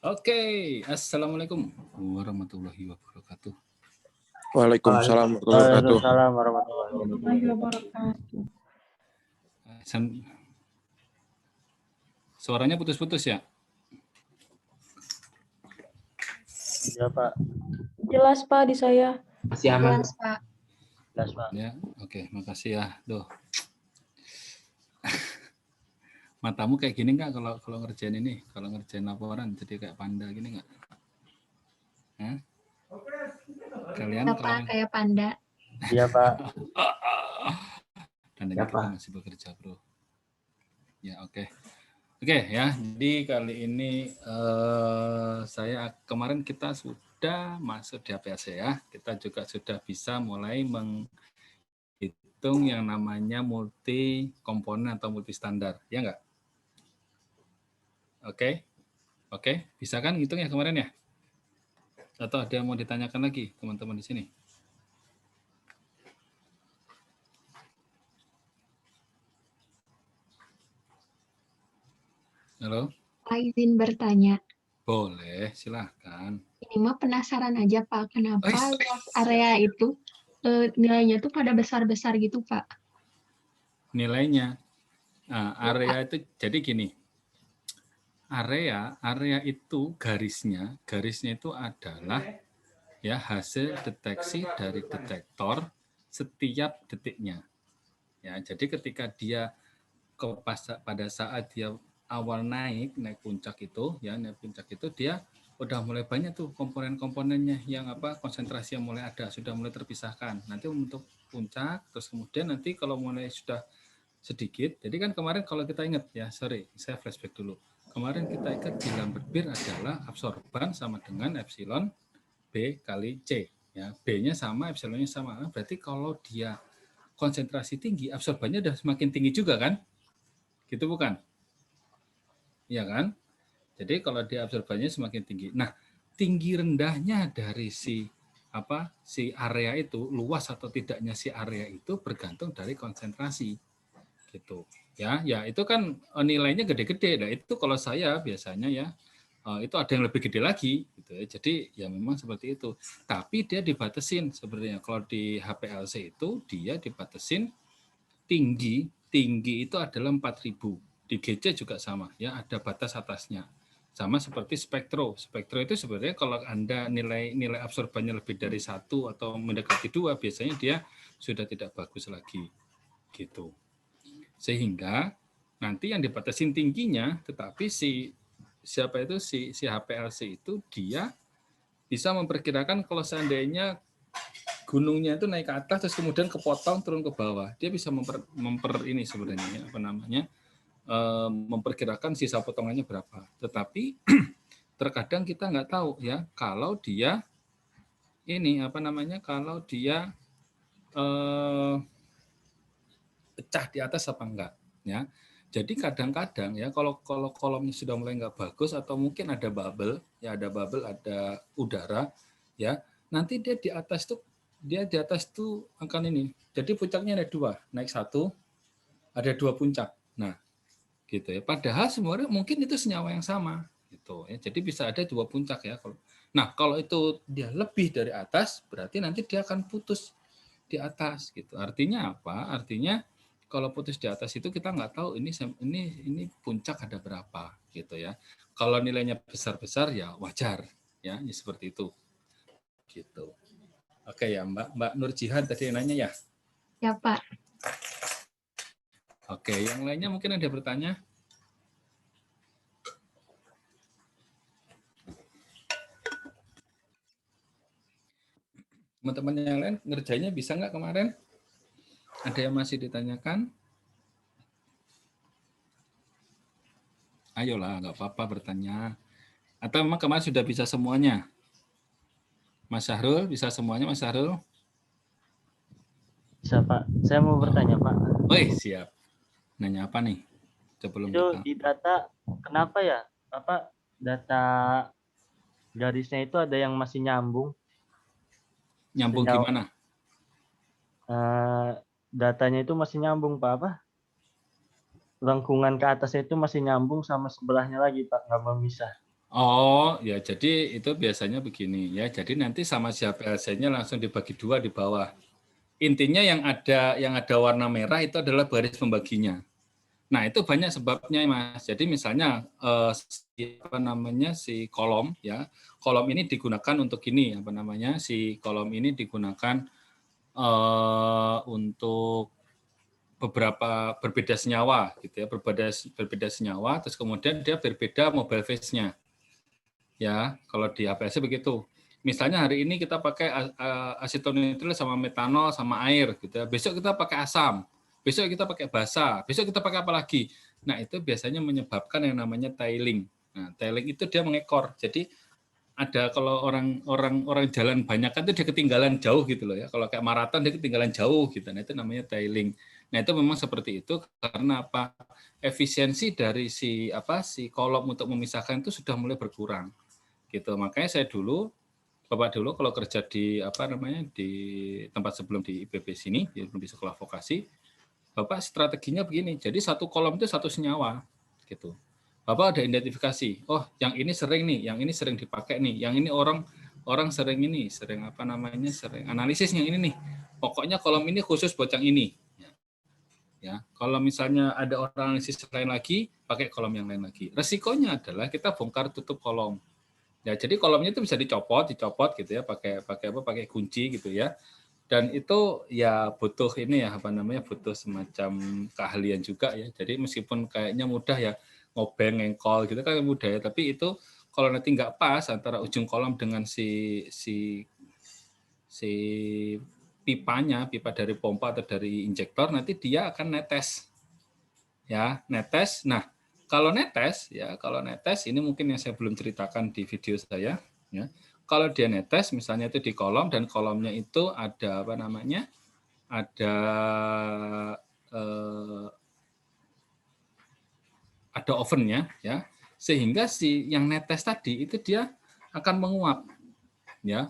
Oke, Assalamualaikum warahmatullahi wabarakatuh. Waalaikumsalam warahmatullahi wabarakatuh. Suaranya putus-putus ya? Iya, Pak. Jelas, Pak, di saya. Masih aman. Jelas, Pak. Jelas, Pak. Ya, oke, makasih ya. Duh. Matamu kayak gini nggak kalau ngerjain ini, kalau ngerjain laporan jadi kayak panda gini nggak? Hah? Kalian Apa kayak panda? Iya, Pak. Tandanya Ya, kita Pak. masih bekerja, bro. Ya, oke. Oke, ya. Jadi kali ini saya kemarin kita sudah masuk di HPLC ya. Kita juga sudah bisa mulai menghitung yang namanya multi komponen atau multi standar, ya enggak? Oke. Oke, bisa kan hitung ya kemarin ya? Atau ada yang mau ditanyakan lagi teman-teman di sini? Halo? Pak, izin bertanya. Boleh, silahkan. Ini mah penasaran aja Pak, kenapa Ais, luas area itu nilainya tuh pada besar-besar gitu Pak? nilainya. Nah, Ya, area Pak. itu jadi gini. Area itu garisnya itu adalah ya hasil deteksi dari detektor setiap detiknya. Ya, jadi ketika dia pada saat dia awal naik puncak itu, ya naik puncak itu dia udah mulai banyak tuh komponen-komponennya yang konsentrasi yang mulai ada, sudah mulai terpisahkan. Nanti untuk puncak, terus kemudian nanti kalau mulai sudah sedikit, jadi kan kemarin kalau kita ingat ya, sorry, saya flashback dulu. Kemarin kita ingat di Lambert-Beer adalah absorban sama dengan epsilon B kali C. Ya, B-nya sama, epsilonnya sama. Berarti kalau dia konsentrasi tinggi, absorbannya udah semakin tinggi juga kan? Gitu bukan? Iya kan? Jadi kalau dia absorbannya semakin tinggi. Nah, tinggi rendahnya dari si area itu, luas atau tidaknya si area itu bergantung dari konsentrasi. Gitu. Ya itu kan nilainya gede-gede. Nah, itu kalau saya biasanya ya itu ada yang lebih gede lagi gitu ya. Jadi ya memang seperti itu. Tapi dia dibatasin sebenarnya. Kalau di HPLC itu dia dibatasin tinggi itu adalah 4.000. Di GC juga sama ya, ada batas atasnya. Sama seperti spektro. Spektro itu sebenarnya kalau Anda nilai absorbannya lebih dari 1 atau mendekati 2, biasanya dia sudah tidak bagus lagi. Gitu. Sehingga nanti yang dibatasin tingginya, tetapi si HPLC itu dia bisa memperkirakan kalau seandainya gunungnya itu naik ke atas terus kemudian kepotong turun ke bawah, dia bisa ini sebenarnya memperkirakan sisa potongannya berapa. Tetapi terkadang kita nggak tahu ya kalau dia kalau dia pecah di atas apa enggak ya. Jadi kadang-kadang ya kalau kolomnya sudah mulai nggak bagus atau mungkin ada bubble, ada udara ya, nanti dia di atas tuh akan ini. Jadi puncaknya ada 2, naik 1, ada 2 puncak. Nah, gitu ya. Padahal sebenarnya mungkin itu senyawa yang sama gitu ya. Jadi bisa ada 2 puncak ya. Nah, kalau itu dia lebih dari atas, berarti nanti dia akan putus di atas gitu. Artinya apa? Artinya kalau putus di atas itu kita nggak tahu ini puncak ada berapa gitu ya. Kalau nilainya besar-besar ya wajar ya, seperti itu. Gitu. Oke ya, Mbak Nur Jihan tadi nanya ya? Ya, Pak. Oke, yang lainnya mungkin ada bertanya? Teman-teman yang lain ngerjainnya bisa nggak kemarin? Ada yang masih ditanyakan? Ayolah, nggak apa-apa bertanya. Atau memang kemarin sudah bisa semuanya? Mas Syahrul, bisa semuanya Mas Syahrul? Bisa, Pak. Saya mau bertanya, Pak. Woi, siap. Nanya apa nih? Sebelum Itu kita... di data, kenapa ya? Data garisnya itu ada yang masih nyambung? Nyambung gimana? Datanya itu masih nyambung, Pak. Lengkungan ke atasnya itu masih nyambung sama sebelahnya lagi, Pak, nggak memisah. Oh, ya jadi itu biasanya begini ya. Jadi nanti sama si HPLC-nya langsung dibagi 2 di bawah. Intinya yang ada warna merah itu adalah baris pembaginya. Nah, itu banyak sebabnya, Mas. Jadi misalnya si kolom ya. Kolom ini digunakan untuk ini, si kolom ini digunakan untuk beberapa berbeda senyawa gitu ya, berbeda senyawa, terus kemudian dia berbeda mobile phase-nya. Ya, kalau di HPLC begitu. misalnya hari ini kita pakai asetonitrile sama metanol sama air gitu ya. Besok kita pakai asam, besok kita pakai basa, besok kita pakai apa lagi. Nah, itu biasanya menyebabkan yang namanya tailing. Nah, tailing itu dia mengekor. Jadi ada kalau orang jalan banyak kan itu dia ketinggalan jauh gitu loh ya. Kalau kayak maraton dia ketinggalan jauh gitu. Nah, itu namanya tailing. Nah, itu memang seperti itu karena apa? Efisiensi dari si kolom untuk memisahkan itu sudah mulai berkurang. Gitu. Makanya saya dulu Bapak dulu kalau kerja di di tempat sebelum di IPB sini, di sekolah vokasi, Bapak strateginya begini. Jadi satu kolom itu satu senyawa gitu. Bapak ada identifikasi, oh yang ini sering nih, yang ini sering dipakai nih, yang ini orang sering ini, sering sering analisis yang ini nih. Pokoknya kolom ini khusus buat yang ini. Ya, kalau misalnya ada orang analisis lain lagi, pakai kolom yang lain lagi. Resikonya adalah kita bongkar tutup kolom. Ya, jadi kolomnya itu bisa dicopot gitu ya, pakai kunci gitu ya. Dan itu ya butuh butuh semacam keahlian juga ya. Jadi meskipun kayaknya mudah ya, ngobeng, ngengkol gitu kan mudah ya, tapi itu kalau nanti nggak pas antara ujung kolom dengan si pipa dari pompa atau dari injektor, nanti dia akan netes. Ya, netes. Nah, kalau netes ini mungkin yang saya belum ceritakan di video saya ya. Kalau dia netes misalnya itu di kolom dan kolomnya itu ada ada ovennya ya, sehingga si yang netes tadi itu dia akan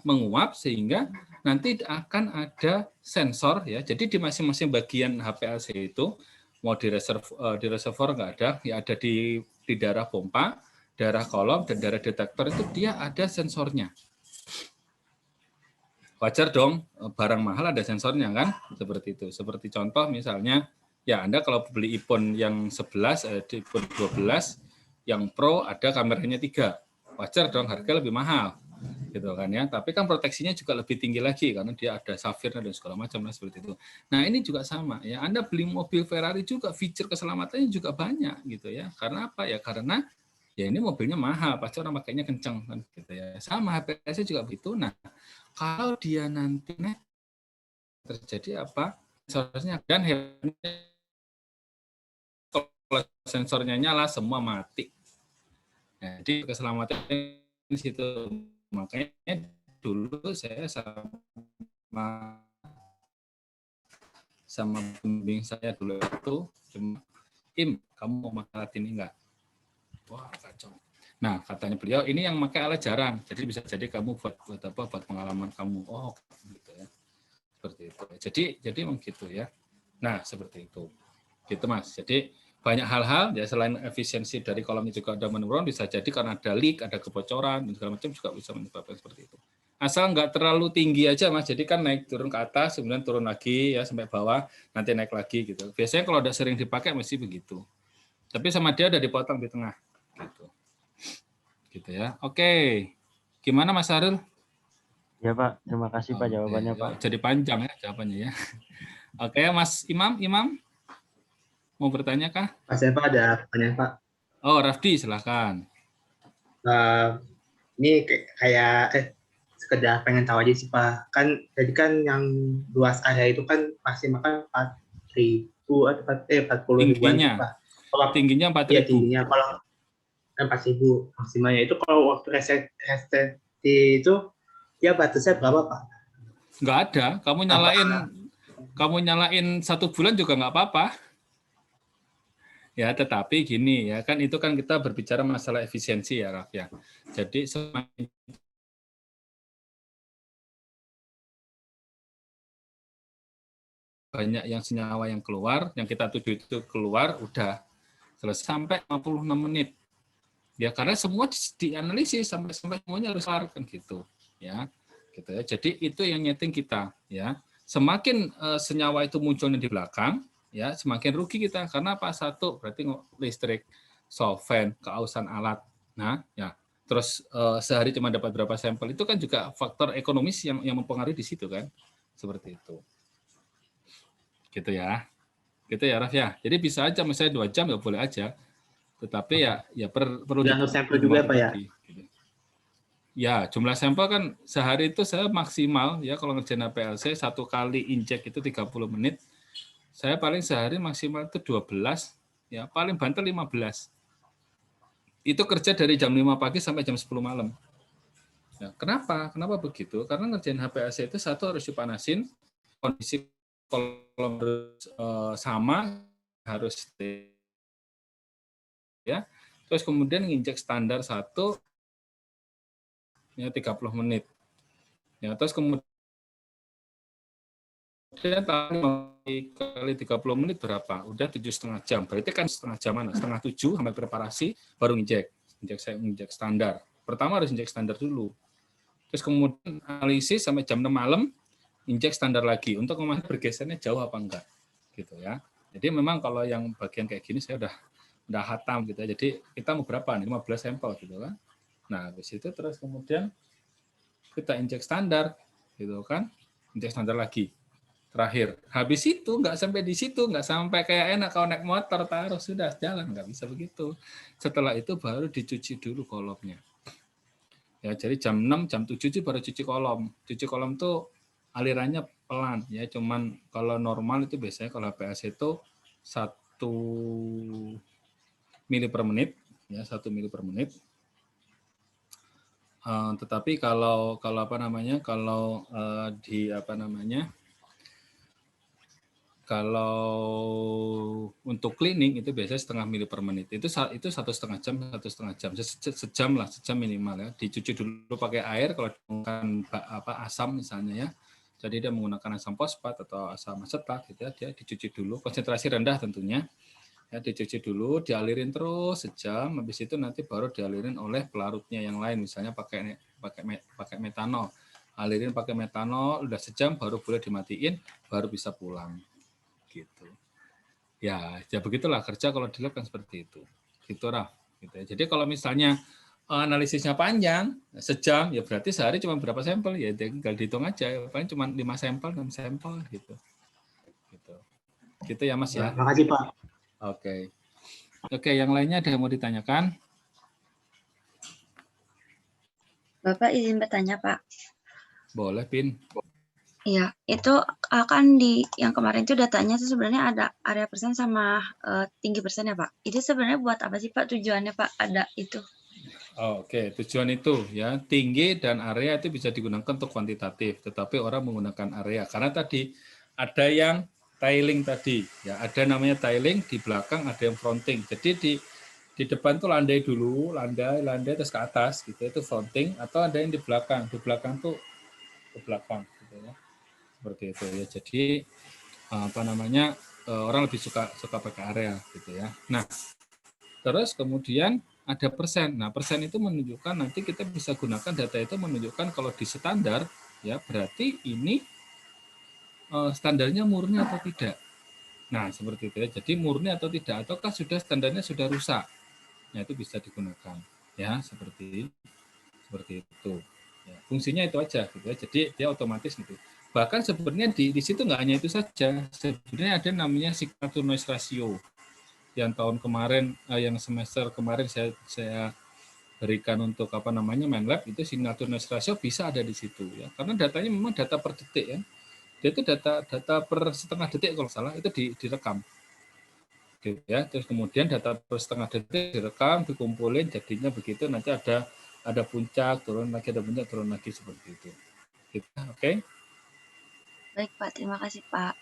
menguap sehingga nanti akan ada sensor ya. Jadi di masing-masing bagian HPLC itu mau di reservoir nggak ada, ya ada di daerah pompa, daerah kolom dan daerah detektor itu dia ada sensornya. Wajar dong, barang mahal ada sensornya kan, seperti itu. Seperti contoh misalnya, ya Anda kalau beli iPhone yang 11, iPhone 12, yang Pro ada kameranya 3. Wajar dong, harga lebih mahal. Gitu kan ya. Tapi kan proteksinya juga lebih tinggi lagi, karena dia ada safir dan segala macam seperti itu. Nah ini juga sama ya. Anda beli mobil Ferrari juga, fitur keselamatannya juga banyak gitu ya. Karena apa ya? Karena ya ini mobilnya mahal, pasti orang pakainya kencang kan gitu ya. Sama HPS juga begitu. Nah, kalau dia nanti terjadi apa? Sensornya kan kalau sensornya nyala semua mati. Jadi keselamatan di situ. Makanya dulu saya sama pembimbing saya dulu itu cuma, kamu mau pakai alat ini enggak? Wah, kacau. Nah, katanya beliau ini yang pakai alat jarang, jadi bisa jadi kamu buat pengalaman kamu. Oh, gitu ya. Seperti itu. Jadi memang gitu ya. Nah, seperti itu. Gitu Mas. Jadi banyak hal-hal ya, selain efisiensi dari kolomnya juga ada menurun, bisa jadi karena ada leak, ada kebocoran dan segala macam juga bisa menyebabkan seperti itu. Asal nggak terlalu tinggi aja Mas. Jadi kan naik turun ke atas, kemudian turun lagi ya sampai bawah, nanti naik lagi gitu. Biasanya kalau udah sering dipakai mesti begitu. Tapi sama dia udah dipotong di tengah gitu. Gitu ya. Oke. Gimana Mas Harul? Ya Pak, terima kasih Pak jawabannya Pak. Jadi panjang ya jawabannya ya. Oke, Mas Imam mau bertanya kah? Pak, saya Pak ada pertanyaan Pak. Oh, Rafdi, silakan. Ini kayak sekedar pengen tahu aja sih Pak. Kan jadi kan yang luas area itu kan maksimal 4.000 atau 40 ribuan Pak. Kalau tingginya 4.000. Iya, tingginya kalau 4.000 maksimalnya itu kalau waktu resetti itu ya batasnya berapa Pak? Nggak ada. Kamu nyalain 1 bulan juga nggak apa-apa. Ya, tetapi gini ya, kan itu kan kita berbicara masalah efisiensi ya, Raf ya. Jadi semakin banyak yang senyawa yang keluar, yang kita tuju itu keluar, udah selesai sampai 56 menit. Ya, karena semua dianalisis sampai semuanya harus keluar kan gitu. Ya. Gitu ya. Jadi itu yang nyeting kita ya. Semakin senyawa itu munculnya di belakang, ya semakin rugi kita karena apa? Satu berarti listrik, solvent, keausan alat. Nah, ya. Terus sehari cuma dapat berapa sampel itu kan juga faktor ekonomis yang mempengaruhi di situ kan. Seperti itu. Gitu ya. Gitu ya, Raf ya. Jadi bisa aja misalnya 2 jam ya boleh aja. Tetapi ya perlu sampel juga Pak ya. Gitu. Ya, jumlah sampel kan sehari itu saya maksimal ya kalau ngerjain HPLC 1 kali injek itu 30 menit. Saya paling sehari maksimal itu 12, ya paling banter 15. Itu kerja dari jam 5 pagi sampai jam 10 malam. Ya, kenapa? Kenapa begitu? Karena ngerjain HPLC itu satu harus dipanasin, kondisi kolom harus sama, harus ya. Terus kemudian nginjek standar 1 ya 30 menit. Ya, terus kemudian kali 30 menit berapa? Udah 7,5 jam. Berarti kan setengah jam mana? Setengah 7 sampai preparasi baru injek. Injek standar. Pertama harus injek standar dulu. Terus kemudian analisis sampai jam 6 malam injek standar lagi untuk memastikan bergesernya jauh apa enggak. Gitu ya. Jadi memang kalau yang bagian kayak gini saya udah hatam gitu ya. Jadi kita mau berapa nih? 15 sampel gitu kan. Nah, habis itu terus kemudian kita injek standar gitu kan. Injek standar lagi. Terakhir, habis itu nggak sampai di situ, nggak sampai kayak enak kalau naik motor taruh sudah jalan, nggak bisa begitu. Setelah itu baru dicuci dulu kolomnya. Ya, jadi jam 6, jam 7 itu baru cuci kolom. Cuci kolom tuh alirannya pelan ya, cuman kalau normal itu biasanya kalau HPLC itu 1 mili per menit ya, 1 mili per menit. Tetapi kalau apa namanya? Kalau di apa namanya? Kalau untuk cleaning itu biasanya 0,5 mili per menit. Itu 1,5 jam, 1,5 jam, sejam lah, sejam minimal ya. Dicuci dulu pakai air kalau menggunakan asam misalnya ya. Jadi dia menggunakan asam fosfat atau asam asetat gitu ya, dia dicuci dulu, konsentrasi rendah tentunya. Ya, dicuci dulu, dialirin terus sejam, habis itu nanti baru dialirin oleh pelarutnya yang lain, misalnya pakai metanol. Alirin pakai metanol, udah sejam baru boleh dimatiin, baru bisa pulang. Gitu. Ya begitulah kerja kalau di lab kan seperti itu. Gitu Raf. Gitu ya. Jadi kalau misalnya analisisnya panjang, sejam, ya berarti sehari cuma berapa sampel, ya tinggal dihitung aja. Paling cuma 5 sampel, 6 sampel gitu. Gitu ya Mas ya. Makasih Pak. Oke, yang lainnya ada yang mau ditanyakan? Bapak izin bertanya Pak. Boleh, Pin. Iya, itu akan di yang kemarin itu datanya itu sebenarnya ada area persen sama tinggi persen ya Pak. Itu sebenarnya buat apa sih Pak tujuannya Pak ada itu? Oke, tujuan itu ya tinggi dan area itu bisa digunakan untuk kuantitatif, tetapi orang menggunakan area karena tadi ada yang tiling tadi, ya ada namanya tiling di belakang ada yang fronting. Jadi di depan tuh landai dulu, landai terus ke atas gitu itu fronting atau ada yang di belakang tuh ke belakang gitu ya. Seperti itu ya. Jadi apa namanya orang lebih suka pakai area gitu ya. Nah, terus kemudian ada persen. Nah, persen itu menunjukkan nanti kita bisa gunakan data itu menunjukkan kalau di standar ya berarti ini standarnya murni atau tidak. Nah, seperti itu ya. Jadi murni atau tidak ataukah sudah standarnya sudah rusak. Nah, itu bisa digunakan ya seperti itu. Ya, fungsinya itu aja gitu ya. Jadi dia otomatis gitu. Bahkan sebenarnya di situ nggak hanya itu saja. Sebenarnya ada namanya signature noise ratio. Yang tahun kemarin, yang semester kemarin saya berikan untuk apa namanya MATLAB itu signature noise ratio bisa ada di situ ya. Karena datanya memang data per detik ya. Dia itu data per setengah detik kalau salah itu direkam. Gitu ya. Terus kemudian data per setengah detik direkam, dikumpulin jadinya begitu nanti ada puncak, turun lagi, ada puncak, turun lagi seperti itu. Gitu. Oke. Baik Pak, terima kasih Pak.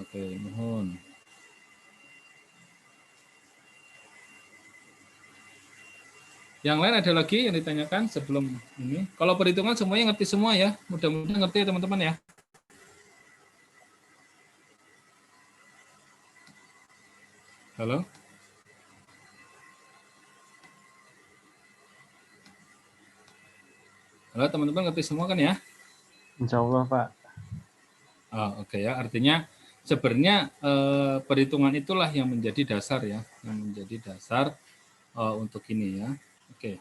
Oke, mohon. Yang lain ada lagi yang ditanyakan sebelum ini? Kalau perhitungan semuanya ngerti semua ya. Mudah-mudahan ngerti ya teman-teman ya. Halo? Halo teman-teman ngerti semua kan ya? Insya Allah Pak. Oke ya, artinya sebenarnya perhitungan itulah yang menjadi dasar ya, yang menjadi dasar untuk ini ya. Oke.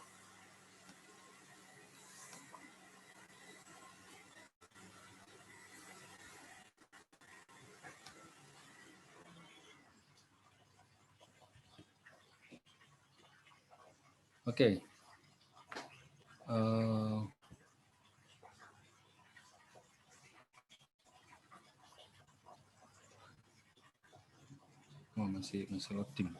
Oke. Oh, masih loading.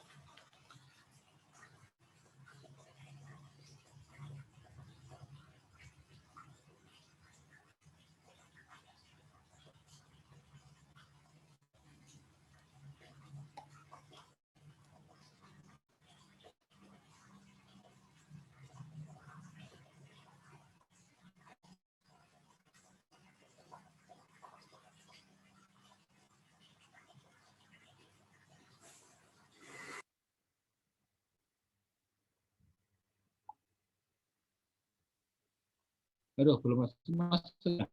Aduh, belum masuk.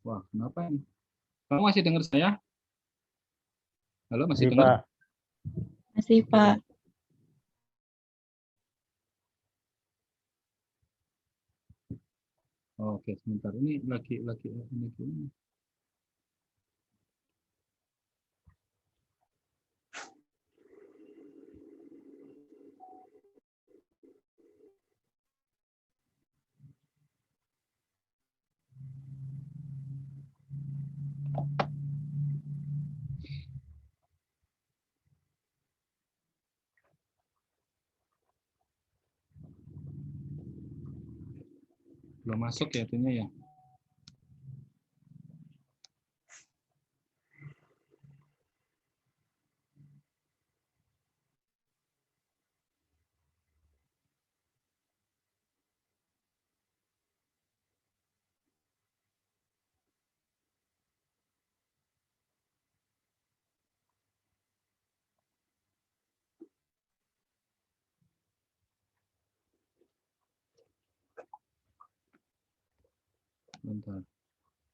Wah, kenapa ini? Kamu masih dengar saya? Halo, masih Masih, dengar? Pak. Masih, Pak. Oh, oke, sebentar. Ini lagi ini. Belum masuk ya itunya ya. Bentar.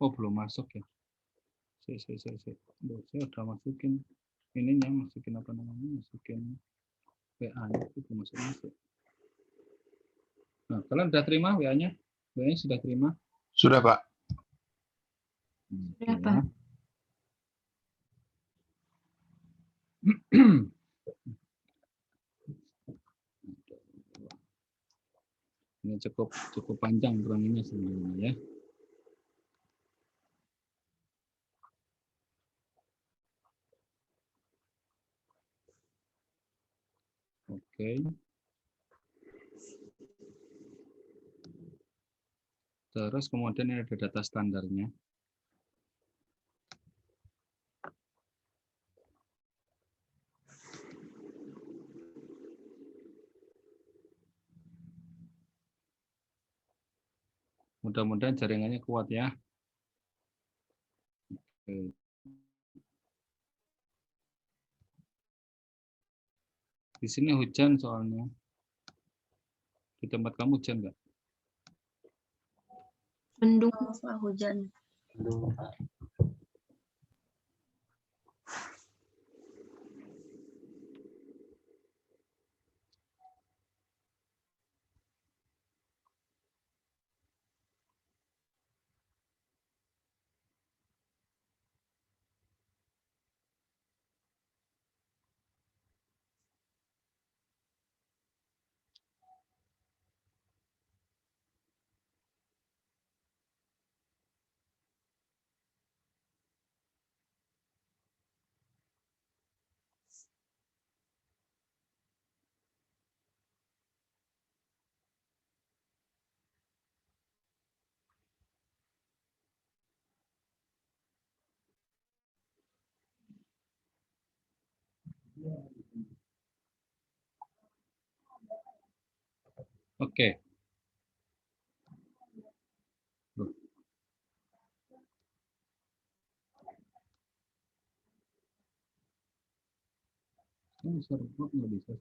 Oh, belum masuk ya. Duh, saya udah masukin ininya, masukin apa namanya? Masukin WA-nya itu belum masuk. Nah, kalian udah terima WA-nya? WA-nya sudah terima? Sudah, Pak. Sudah, Oke, Pak. Ini cukup panjang kurangnya sebenarnya ya. Oke. Terus kemudian ada data standarnya. Mudah-mudahan jaringannya kuat ya. Oke. Di sini hujan soalnya. Di tempat kamu hujan nggak? Mendung. Oh, hujan. Aduh, Pak. Oke. Loh. Ini server nggak bisa.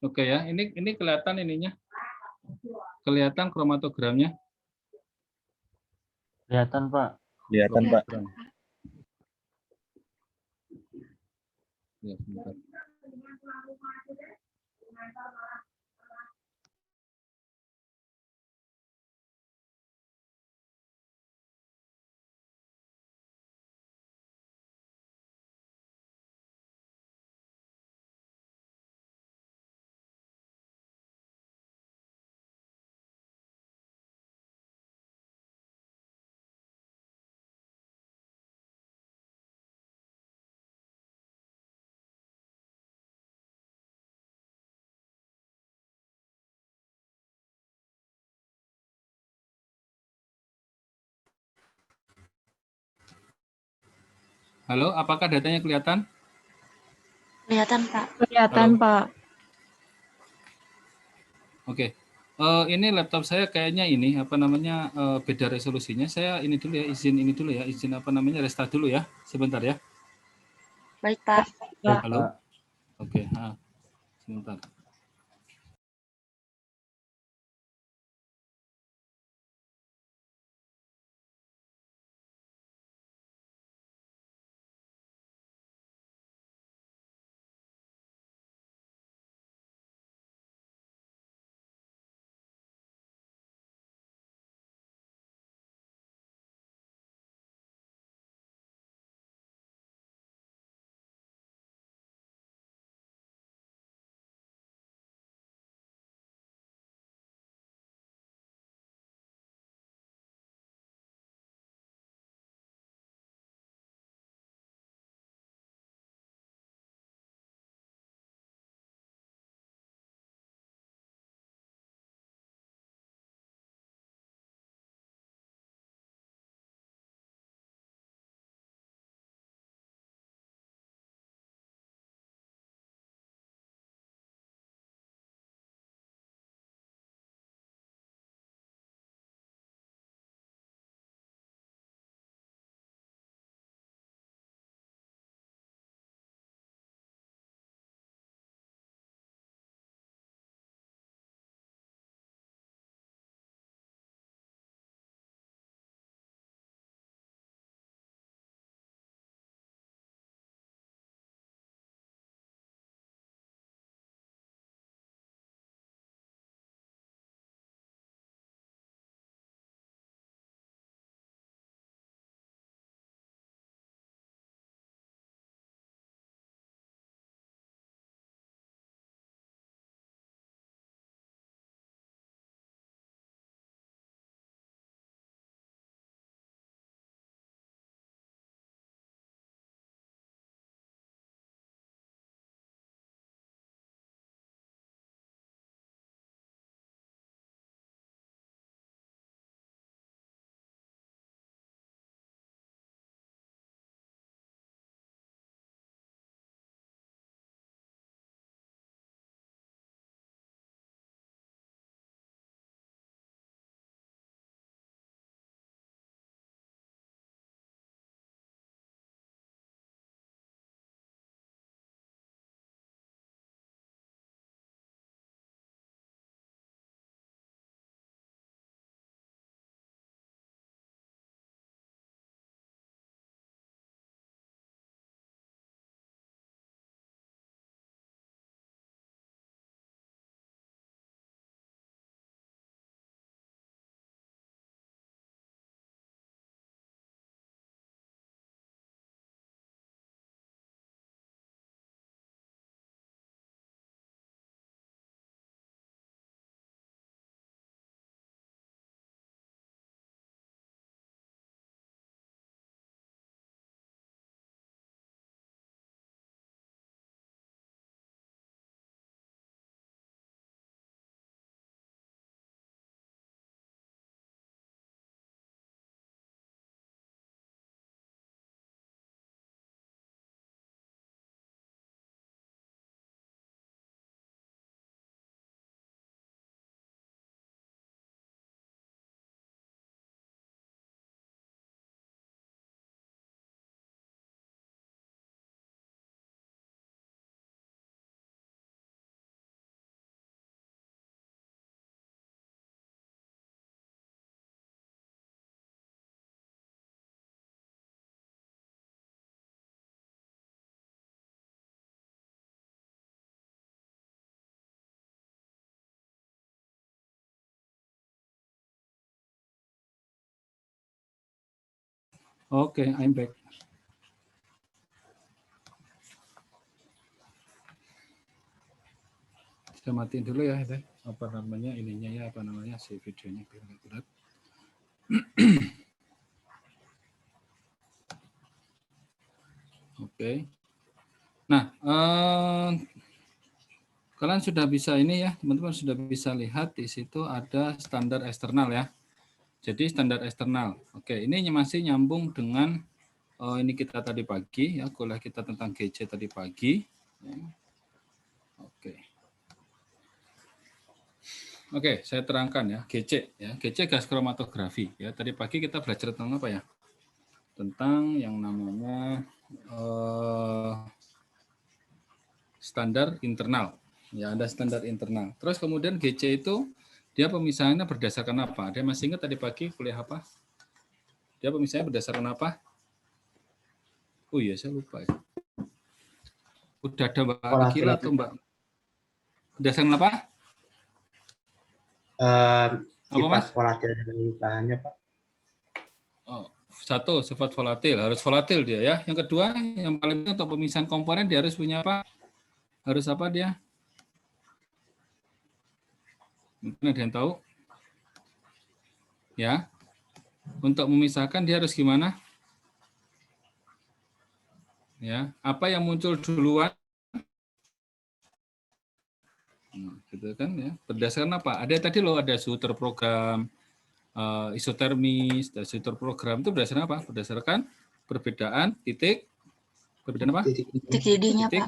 Oke ya, ini kelihatan ininya. Kelihatan kromatogramnya. Kelihatan, Pak. Kelihatan, Pak. Kromogram. Ya, sebentar. Halo, apakah datanya kelihatan? Kelihatan, Pak. Kelihatan, Halo. Pak. Oke. Ini laptop saya kayaknya ini apa namanya beda resolusinya. Saya ini dulu ya, izin apa namanya restart dulu ya. Sebentar ya. Baik, Pak. Baik, Halo. Pak. Oke, sebentar. Oke, I'm back. Saya matiin dulu ya, apa namanya ininya ya, apa namanya si videonya biar nggak berat. Oke. Nah, kalian sudah bisa ini ya, teman-teman sudah bisa lihat di situ ada standar eksternal ya. Jadi standar eksternal. Oke, ini masih nyambung dengan ini kita tadi pagi ya, kuliah kita tentang GC tadi pagi. Ya. Oke, saya terangkan ya, GC ya, GC gas kromatografi ya. Tadi pagi kita belajar tentang apa ya? Tentang yang namanya standar internal. Ya, ada standar internal. Terus kemudian GC itu dia pemisahannya berdasarkan apa? Dia masih ingat tadi pagi kuliah apa? Dia pemisahannya berdasarkan apa? Oh iya, saya lupa ya. Udah ada Mbak Akila atau Mbak? Berdasarkan apa? Sifat volatil dari bahannya, Pak. Oh, satu, sifat volatil. Harus volatil dia ya. Yang kedua, yang paling penting untuk pemisahan komponen dia harus punya apa? Harus apa dia? Mungkin ada yang tahu? Ya. Untuk memisahkan dia harus gimana? Ya, apa yang muncul duluan? Gitu kan ya. Berdasarkan apa? Ada tadi loh, ada suhu terprogram, isotermis, dan suhu terprogram itu berdasarkan apa? Berdasarkan perbedaan titik, perbedaan apa? Titik didihnya, Pak.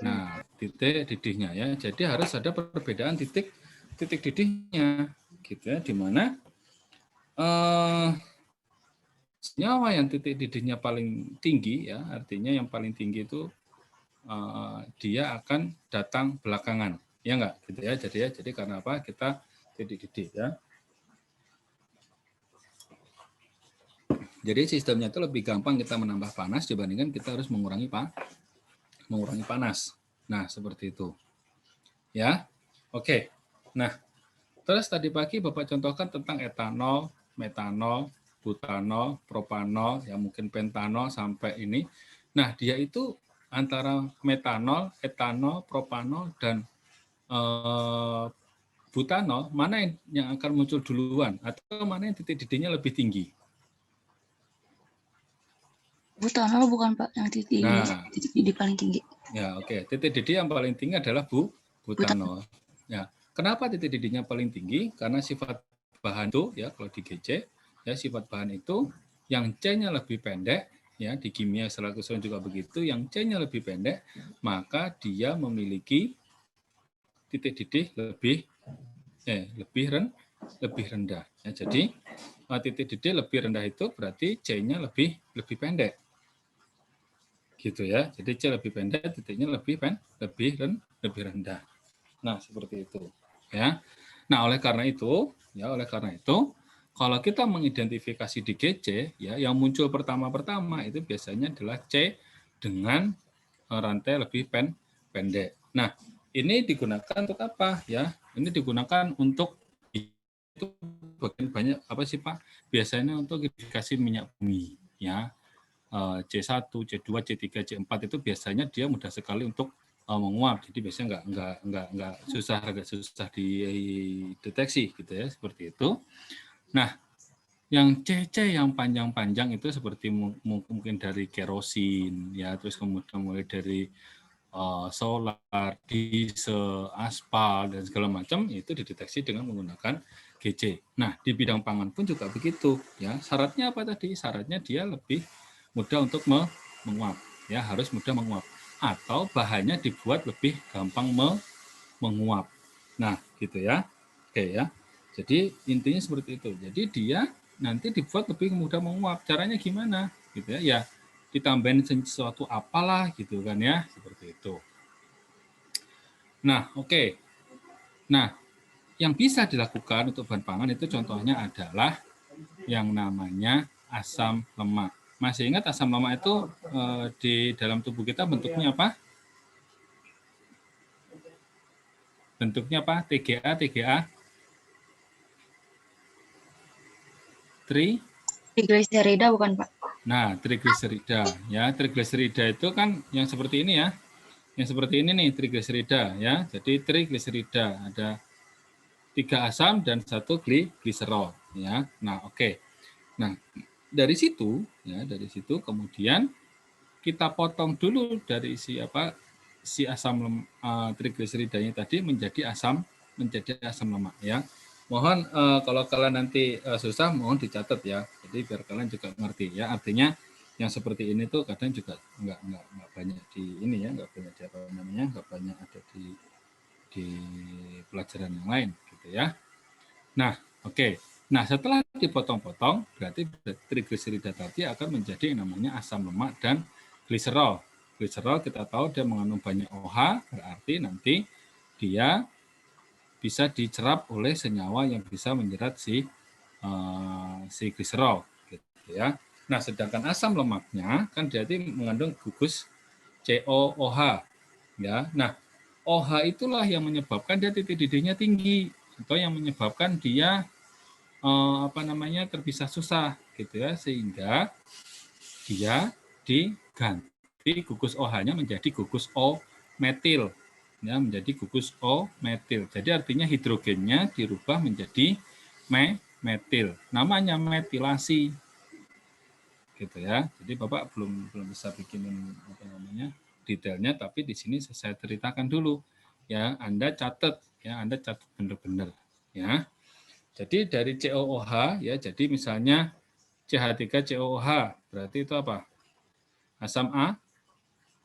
Nah, titik didihnya ya. Jadi harus ada perbedaan titik didihnya, gitu ya. Di mana senyawa yang titik didihnya paling tinggi ya, artinya yang paling tinggi itu dia akan datang belakangan, ya enggak gitu ya. Jadi karena apa? Kita titik didih ya. Jadi sistemnya itu lebih gampang kita menambah panas dibandingkan kita harus mengurangi panas. Nah, seperti itu. Ya. Oke. Nah, terus tadi pagi Bapak contohkan tentang etanol, metanol, butanol, propanol, ya mungkin pentanol sampai ini. Nah, dia itu antara metanol, etanol, propanol, dan butanol, mana yang akan muncul duluan? Atau mana yang titik didihnya lebih tinggi? Butanol bukan, Pak, yang titik didih paling tinggi. Ya, oke. Titik didih yang paling tinggi adalah butanol. Ya. Kenapa titik didihnya paling tinggi? Karena sifat bahan itu, ya kalau di GC, ya sifat bahan itu yang C-nya lebih pendek, ya di kimia secara keseluruhan juga begitu, yang C-nya lebih pendek, maka dia memiliki titik didih lebih rendah. Ya, jadi titik didih lebih rendah itu berarti C-nya lebih pendek. Gitu ya. Jadi C lebih pendek, titiknya lebih rendah. Nah, seperti itu, ya. Nah, oleh karena itu, kalau kita mengidentifikasi di GC, ya, yang muncul pertama itu biasanya adalah C dengan rantai lebih pendek. Nah, ini digunakan untuk apa? Ya, ini digunakan untuk itu bagian banyak apa sih Pak? Biasanya untuk identifikasi minyak bumi, ya. C1, C2, C3, C4 itu biasanya dia mudah sekali untuk menguap. Jadi biasanya agak susah dideteksi gitu ya, seperti itu. Nah, yang CC yang panjang-panjang itu seperti mungkin dari kerosin, ya, terus kemudian mulai dari solar, diesel, aspal, dan segala macam itu dideteksi dengan menggunakan GC. Nah, di bidang pangan pun juga begitu, ya. Syaratnya apa tadi? Syaratnya dia lebih mudah untuk menguap, ya, harus mudah menguap, atau bahannya dibuat lebih gampang menguap. Nah, gitu ya. Oke ya. Jadi intinya seperti itu. Jadi dia nanti dibuat lebih mudah menguap. Caranya gimana? Gitu ya. Ya, ditambahin sesuatu apalah gitu kan ya, seperti itu. Nah, oke. Nah, yang bisa dilakukan untuk bahan pangan itu contohnya adalah yang namanya asam lemak. Masih ingat asam lemak itu di dalam tubuh kita bentuknya apa? Bentuknya apa? TGA. Trigliserida bukan, Pak? Nah, trigliserida ya. Trigliserida itu kan yang seperti ini ya. Yang seperti ini nih trigliserida ya. Jadi trigliserida ada 3 asam dan 1 gliserol ya. Nah, oke. Nah, dari situ kemudian kita potong dulu dari si asam trigliseridanya tadi menjadi asam lemak ya. Mohon kalau kalian nanti susah mohon dicatat ya. Jadi biar kalian juga ngerti ya. Artinya Yang seperti ini tuh kadang juga nggak banyak di ini ya, nggak banyak di apa namanya, nggak banyak ada di pelajaran yang lain gitu ya. Nah, oke. Nah, setelah dipotong-potong, berarti trigliserida tadi akan menjadi yang namanya asam lemak dan gliserol. Gliserol kita tahu dia mengandung banyak OH, berarti nanti dia bisa dicerap oleh senyawa yang bisa menjerat si gliserol gitu ya. Nah, sedangkan asam lemaknya kan jadi mengandung gugus COOH ya. Nah, OH itulah yang menyebabkan dia titik didihnya tinggi atau yang menyebabkan dia terpisah susah gitu ya, sehingga dia diganti gugus OH-nya menjadi gugus O-metil ya, menjadi gugus O-metil. Jadi artinya hidrogennya dirubah menjadi metil. Namanya metilasi. Gitu ya. Jadi Bapak belum bisa bikinin detailnya, tapi di sini saya ceritakan dulu. Ya, Anda catat benar-benar ya. Jadi dari COOH ya, jadi misalnya CH3COOH berarti itu apa? Asam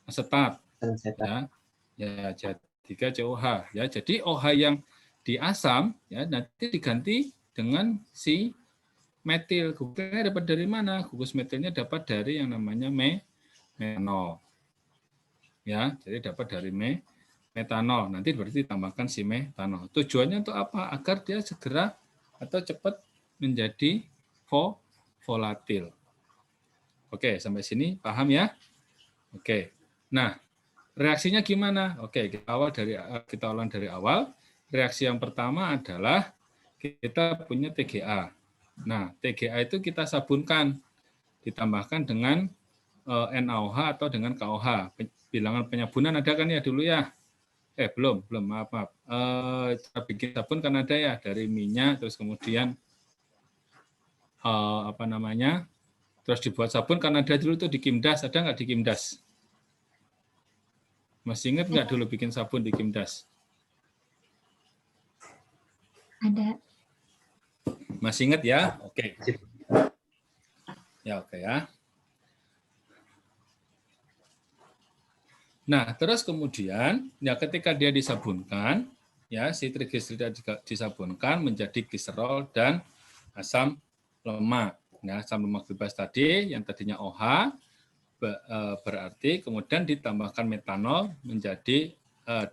asetat ya. Ya, CH3COOH ya. Jadi OH yang di asam ya nanti diganti dengan si metil. Gugusnya dapat dari mana? Gugus metilnya dapat dari yang namanya metanol. Ya, jadi dapat dari metanol. Nanti berarti ditambahkan si metanol. Tujuannya untuk apa? Agar dia segera atau cepat menjadi volatil. Oke, sampai sini paham ya? Oke. Nah, reaksinya gimana? Oke, kita ulang dari awal. Reaksi yang pertama adalah kita punya TGA. Nah, TGA itu kita sabunkan, ditambahkan dengan NaOH atau dengan KOH. Bilangan penyabunan ada kan ya dulu ya? Belum, maaf. Cara bikin sabun kan ada ya, dari minyak, terus kemudian terus dibuat sabun kan ada dulu tuh di Kimdas, ada nggak di Kimdas? Masih ingat nggak dulu bikin sabun di Kimdas? Ada. Masih ingat ya? Oke. Ya, oke ya. Nah, terus kemudian ya ketika dia disabunkan, ya si trigliserida disabunkan menjadi gliserol dan asam lemak. Nah, asam lemak bebas tadi yang tadinya OH berarti kemudian ditambahkan metanol menjadi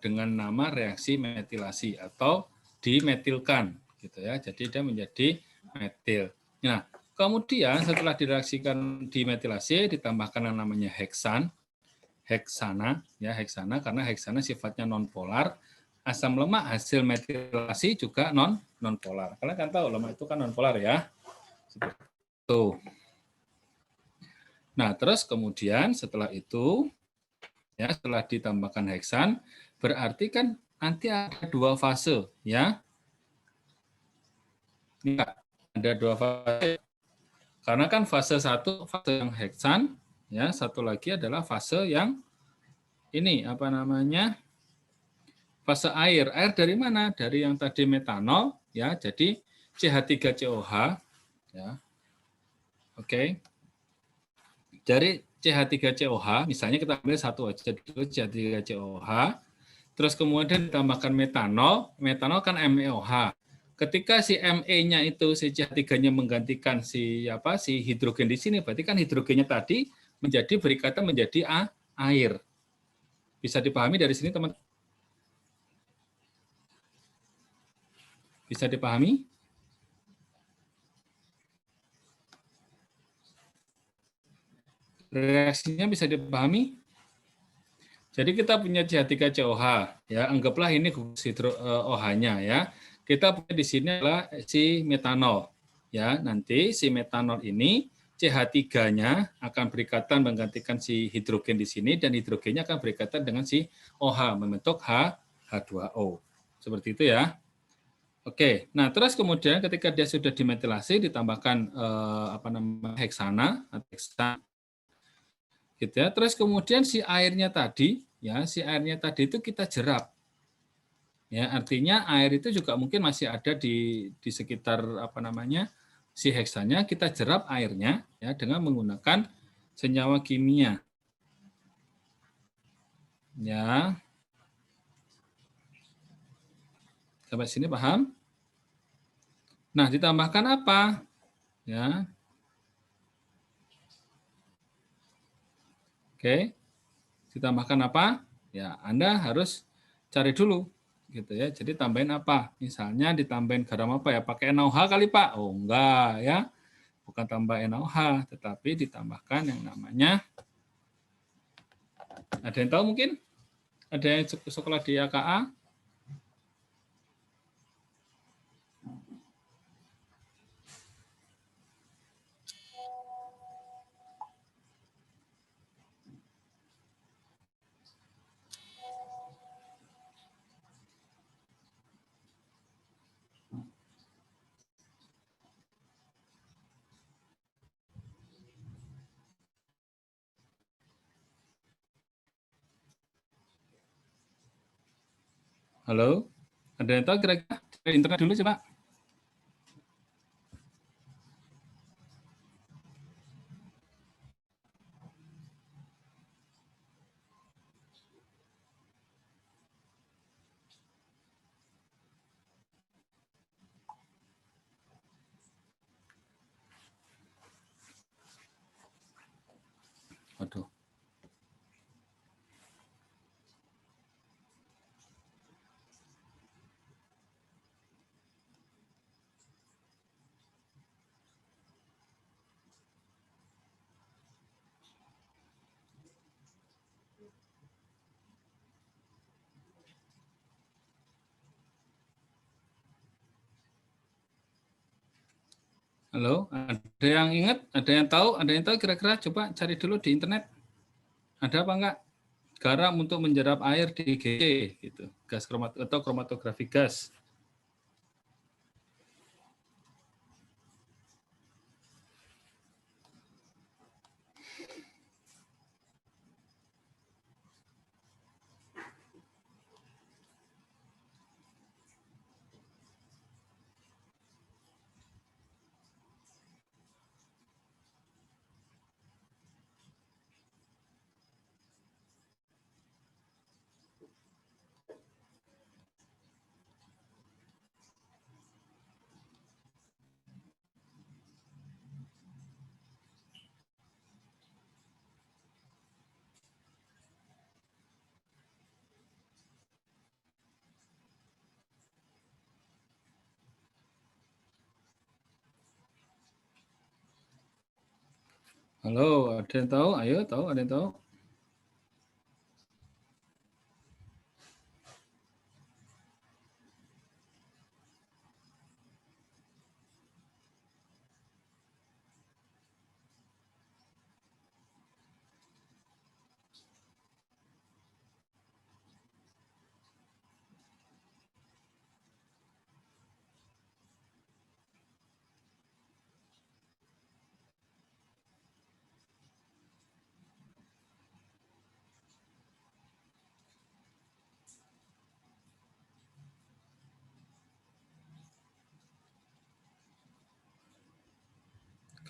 dengan nama reaksi metilasi atau dimetilkan gitu ya. Jadi dia menjadi metil. Nah, kemudian setelah direaksikan dimetilasi ditambahkan yang namanya heksana karena heksana sifatnya nonpolar. Asam lemak hasil metilasi juga nonpolar. Kalian kan tahu lemak itu kan nonpolar ya. Seperti itu. Nah, terus kemudian setelah itu ya setelah ditambahkan heksan berarti kan nanti ada dua fase ya. Ada dua fase. Karena kan fase 1 fase yang heksan ya, satu lagi adalah fase yang ini fase air. Air dari mana? Dari yang tadi metanol ya. Jadi CH3COH ya. Oke. Dari CH3COH misalnya kita ambil satu aja dulu CH3COH. Terus kemudian ditambahkan metanol. Metanol kan MeOH. Ketika si Me-nya itu si CH3-nya menggantikan si hidrogen di sini, berarti kan hidrogennya tadi berikatan menjadi air. Bisa dipahami dari sini, teman? Bisa dipahami? Reaksinya bisa dipahami? Jadi kita punya CH3COH, ya anggaplah ini gugus OH-nya ya. Kita punya di sini adalah si metanol, ya. Nanti si metanol ini CH3-nya akan berikatan menggantikan si hidrogen di sini dan hidrogennya akan berikatan dengan si OH membentuk H2O. Seperti itu ya. Oke. Nah, terus kemudian ketika dia sudah dimetilasi ditambahkan heksana atau heksan gitu ya. Terus kemudian si airnya tadi itu kita jerap. Ya, artinya air itu juga mungkin masih ada di sekitar si heksanya, kita jerap airnya ya dengan menggunakan senyawa kimia. Ya. Sampai sini paham? Nah, ditambahkan apa? Ya. Oke. Ditambahkan apa? Ya, Anda harus cari dulu gitu ya. Jadi tambahin apa? Misalnya ditambahin garam apa ya? Pakai NaOH kali, Pak? Oh, enggak ya. Bukan tambah NaOH, tetapi ditambahkan yang namanya, ada yang tahu mungkin? Ada yang sekolah di AKA? Halo? Ada yang tahu kira-kira? Cari internet dulu coba. Waduh. Halo, ada yang ingat? Ada yang tahu? Ada yang tahu kira-kira? Coba cari dulu di internet. Ada apa enggak? Garam untuk menyerap air di GC gitu. Gas atau kromatografi gas. Halo, ada yang tahu? Ayo, tahu? Ada yang tahu?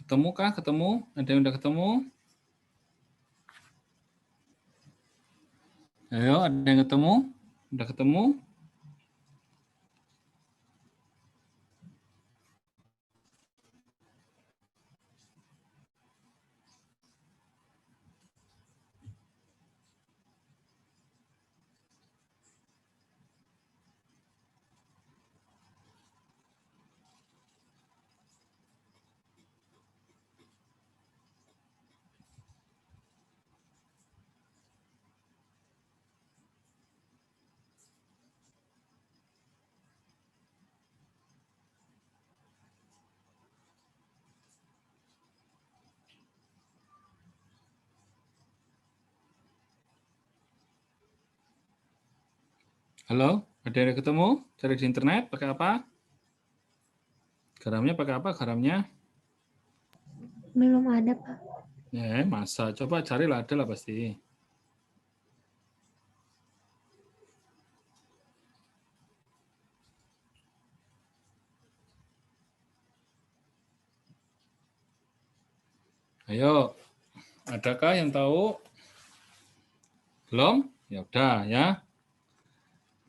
Ketemu kah? Ketemu? Ada yang udah ketemu? Ayo, ada yang ketemu? Udah ketemu? Halo, ada yang udah ketemu? Cari di internet, pakai apa? Garamnya pakai apa? Garamnya? Belum ada, Pak. Masa? Coba carilah, ada lah pasti. Ayo, Adakah yang tahu? Belum? Ya udah ya.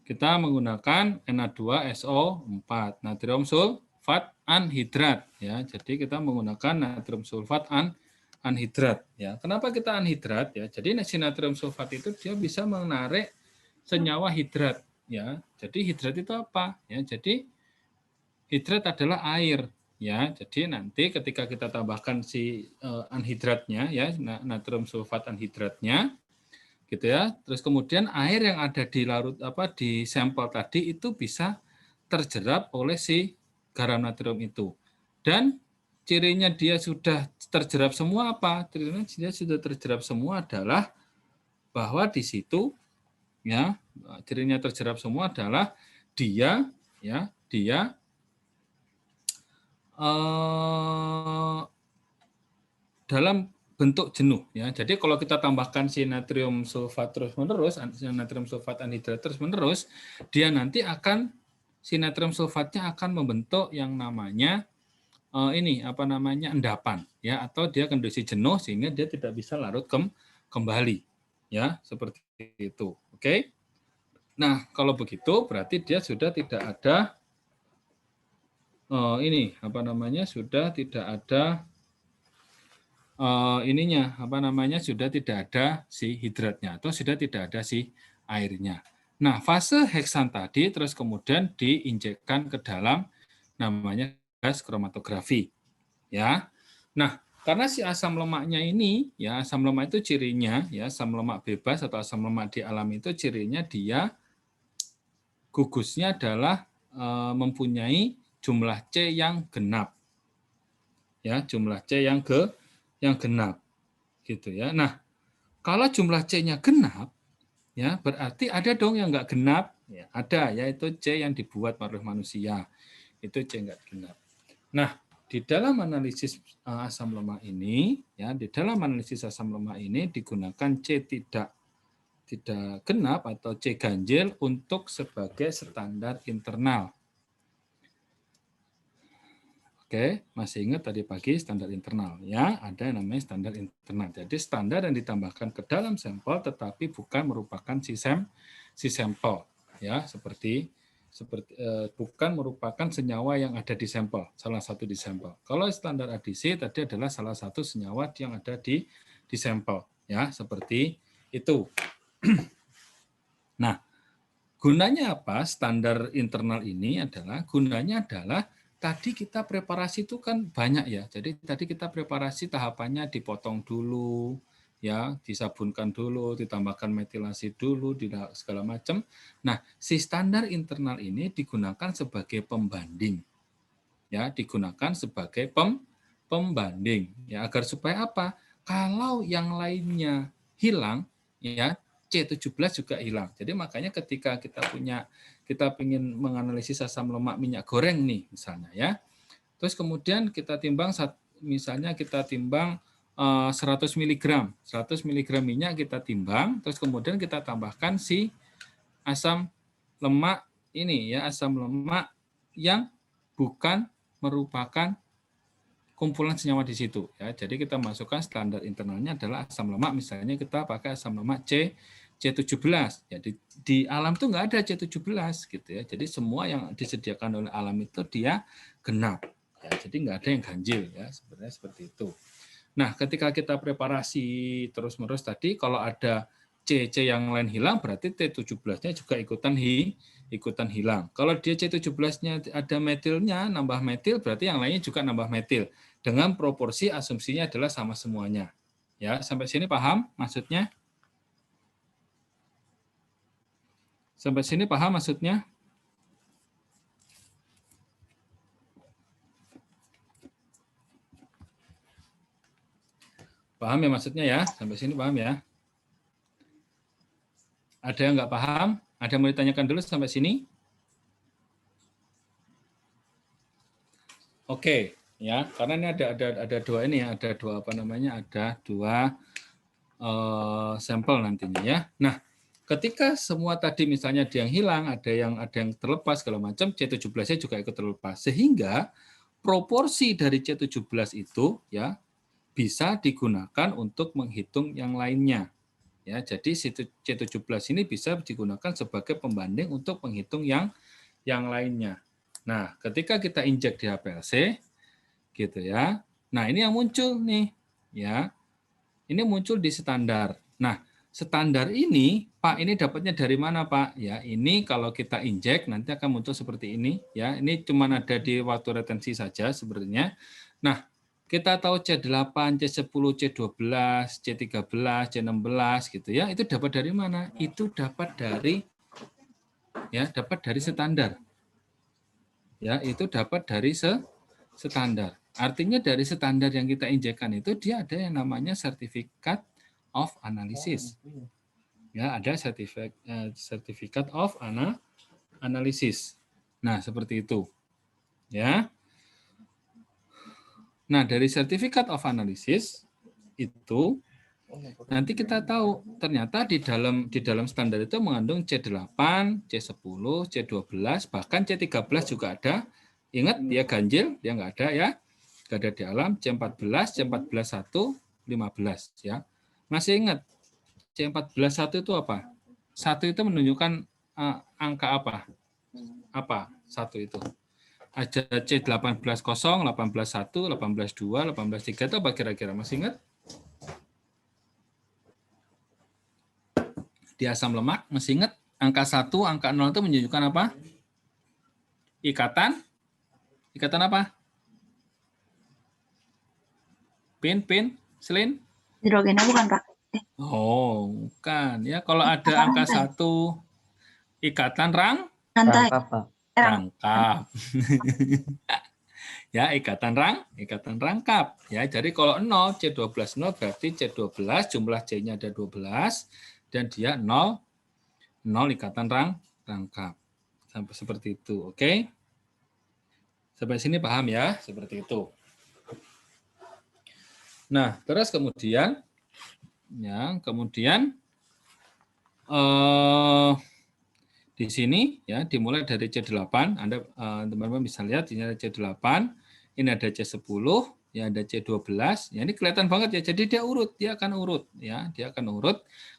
Kita menggunakan Na2SO4, natrium sulfat anhidrat ya. Jadi kita menggunakan natrium sulfat anhidrat ya. Kenapa kita anhidrat ya? Jadi si natrium sulfat itu dia bisa menarik senyawa hidrat ya. Jadi hidrat itu apa? Ya, jadi hidrat adalah air ya. Jadi nanti ketika kita tambahkan si anhidratnya ya, natrium sulfat anhidratnya gitu ya. Terus kemudian air yang ada di di sampel tadi itu bisa terjerap oleh si garam natrium itu. Dan cirinya dia sudah terjerap semua apa? Cirinya dia sudah terjerap semua adalah bahwa di situ ya, cirinya terjerap semua adalah dia dalam bentuk jenuh ya. Jadi kalau kita tambahkan si natrium sulfat terus-menerus, natrium sulfat anhidrat terus-menerus, dia nanti akan si natrium sulfatnya akan membentuk yang namanya endapan ya, atau dia kondisi jenuh sehingga dia tidak bisa larut kembali ya, seperti itu. Oke. Nah, kalau begitu berarti dia sudah tidak ada sudah tidak ada sudah tidak ada si hidratnya atau sudah tidak ada si airnya. Nah, fase heksan tadi terus kemudian diinjekkan ke dalam namanya gas kromatografi. Ya. Nah, karena si asam lemaknya ini ya, asam lemak itu cirinya ya, asam lemak bebas atau asam lemak di alam itu cirinya dia gugusnya adalah mempunyai jumlah C yang genap. Ya, jumlah C yang genap gitu ya. Nah, kalau jumlah C-nya genap ya, berarti ada dong yang enggak genap ya, ada yaitu C yang dibuat oleh manusia. Itu C enggak genap. Nah, di dalam analisis asam lemak ini ya, digunakan C tidak genap atau C ganjil untuk sebagai standar internal. Oke, masih ingat tadi pagi standar internal ya, ada yang namanya standar internal. Jadi standar yang ditambahkan ke dalam sampel tetapi bukan merupakan si sampel ya, seperti bukan merupakan senyawa yang ada di sampel, salah satu di sampel. Kalau standar ADC tadi adalah salah satu senyawa yang ada di sampel ya, seperti itu. Nah, gunanya apa? Standar internal ini gunanya adalah tadi kita preparasi itu kan banyak ya. Jadi tadi kita preparasi tahapannya dipotong dulu, ya, disabunkan dulu, ditambahkan metilasi dulu, segala macam. Nah, si standar internal ini digunakan sebagai pembanding, ya, digunakan sebagai pembanding, ya, agar supaya apa? Kalau yang lainnya hilang, ya, C17 juga hilang. Jadi makanya ketika kita ingin menganalisis asam lemak minyak goreng nih misalnya ya. Terus kemudian kita timbang misalnya kita timbang 100 mg minyak kita timbang, terus kemudian kita tambahkan si asam lemak ini ya, asam lemak yang bukan merupakan kumpulan senyawa di situ ya. Jadi kita masukkan standar internalnya adalah asam lemak, misalnya kita pakai asam lemak C17. Jadi di alam itu nggak ada C17 gitu ya. Jadi semua yang disediakan oleh alam itu dia genap. Ya, jadi nggak ada yang ganjil ya, sebenarnya seperti itu. Nah, ketika kita preparasi terus-menerus tadi, kalau ada C yang lain hilang, berarti T17-nya juga ikutan hilang. Kalau dia C17-nya ada metilnya, nambah metil, berarti yang lainnya juga nambah metil. Dengan proporsi asumsinya adalah sama semuanya. Ya, sampai sini paham maksudnya? Sampai sini paham maksudnya? Paham ya maksudnya ya? Sampai sini paham ya? Ada yang nggak paham? Ada yang mau ditanyakan dulu sampai sini? Oke, ya, karena ini ada dua ini ya, ada dua sampel nantinya ya. Nah, ketika semua tadi misalnya ada yang hilang, ada yang terlepas segala macam, C17-nya juga ikut terlepas. Sehingga proporsi dari C17 itu ya, bisa digunakan untuk menghitung yang lainnya. Ya, jadi C17 ini bisa digunakan sebagai pembanding untuk menghitung yang lainnya. Nah, ketika kita injek di HPLC, gitu ya. Nah, ini yang muncul nih, ya. Ini muncul di standar. Nah, standar ini, Pak, ini dapatnya dari mana, Pak? Ya, ini kalau kita injek nanti akan muncul seperti ini, ya. Ini cuma ada di waktu retensi saja sebenarnya. Nah, kita tahu C8, C10, C12, C13, C16 gitu ya. Itu dapat dari mana? Itu dapat dari standar. Ya, itu dapat dari standar. Artinya dari standar yang kita injekkan itu dia ada yang namanya Certificate of Analysis. Ya, ada Certificate of Analysis. Nah, seperti itu. Ya. Nah, dari Certificate of Analysis itu nanti kita tahu ternyata di dalam standar itu mengandung C8, C10, C12, bahkan C13 juga ada. Ingat dia ganjil, dia nggak ada ya. Nggak ada di alam. C14, C14.1, 15 ya. Masih ingat C14.1 itu apa? 1 itu menunjukkan angka apa? Apa 1 itu? Ada C18.0, 18.1, 18.2, 18.3 itu apa kira-kira? Masih ingat? Di asam lemak, masih ingat? Angka 1, angka 0 itu menunjukkan apa? Ikatan? Ikatan apa? Pin, selin? Hidrogennya bukan, Pak? Oh, bukan. Ya, kalau ada angka 1, ikatan Rantai. Rangkap, Pak. rangkap. Ya, ikatan rangkap. Ya, jadi kalau 0, C12 0 berarti C12 jumlah C-nya ada 12 dan dia 0 ikatan rangkap. Sampai seperti itu, oke? Sampai sini paham ya, seperti itu. Nah, terus kemudian di sini ya dimulai dari C8. Anda teman-teman bisa lihat ini ada C8, ini ada C10, ya ada C12. Ya ini kelihatan banget ya. Jadi dia akan urut ya,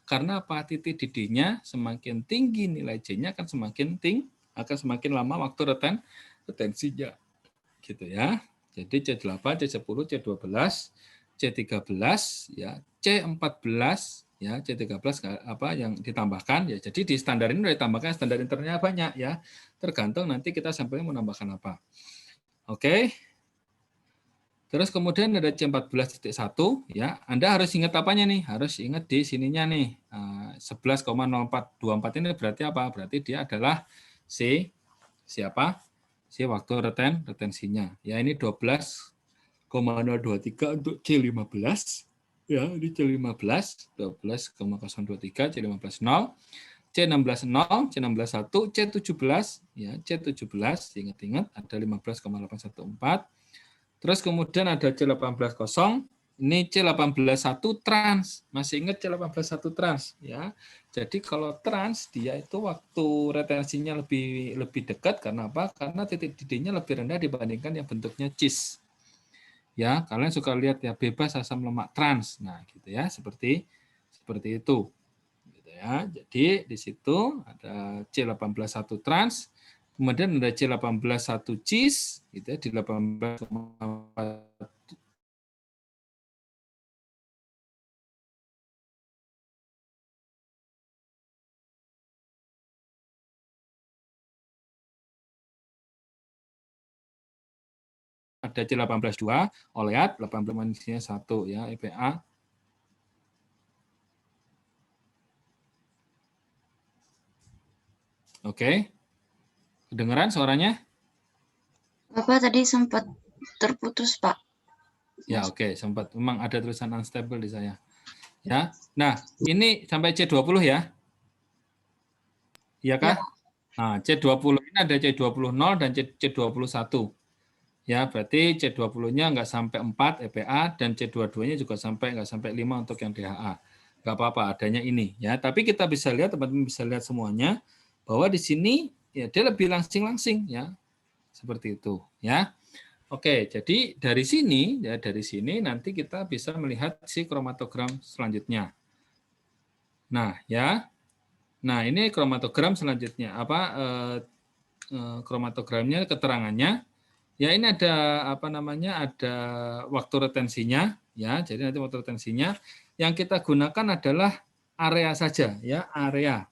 karena apa? Titik didihnya semakin tinggi nilai C-nya akan semakin lama waktu retensinya. Gitu ya. Jadi C8, C10, C12, C13 ya, C14 ya, C13 apa yang ditambahkan ya. Jadi di standar ini sudah ditambahkan standar internalnya banyak ya. Tergantung nanti kita sampelnya mau menambahkan apa. Oke. Terus kemudian ada C14.1 ya. Anda harus ingat apanya nih? Harus ingat di sininya nih. 11,0424 ini berarti apa? Berarti dia adalah siapa? Si waktu retensinya. Ya ini 12,023 untuk C15. Ya, ini C15, 12,023, C15 0, C16 0, C16 1, C17, ya, C17, ingat-ingat ada 15,814. Terus kemudian ada C18 0, ini C18 1 trans. Masih ingat C18 1 trans, ya. Jadi kalau trans dia itu waktu retensinya lebih dekat karena apa? Karena titik didihnya lebih rendah dibandingkan yang bentuknya cis. Ya, kalian suka lihat ya bebas asam lemak trans. Nah, gitu ya, seperti itu. Gitu ya. Jadi di situ ada C18 1 trans, kemudian ada C18 1 cis gitu ya di 18,4 ada C18 2 oleat, 18 manisnya 1 ya, EPA. Oke. Kedengeran suaranya? Bapak tadi sempat terputus, Pak. Ya, oke, sempat. Memang ada tulisan unstable di saya. Ya. Nah, ini sampai C20 ya. Iya kah? Nah, C20 ini ada C20 0 dan C21. Ya, berarti C20-nya nggak sampai 4 EPA dan C22-nya juga nggak sampai 5 untuk yang DHA. Nggak apa-apa, adanya ini. Ya, tapi kita bisa lihat, teman-teman bisa lihat semuanya, bahwa di sini ya dia lebih langsing-langsing ya. Seperti itu. Ya. Oke, jadi dari sini nanti kita bisa melihat si kromatogram selanjutnya. Nah, ya. Nah, ini kromatogram selanjutnya. Kromatogramnya keterangannya. Ya, ini ada ada waktu retensinya, ya. Jadi nanti waktu retensinya yang kita gunakan adalah area saja, ya, area.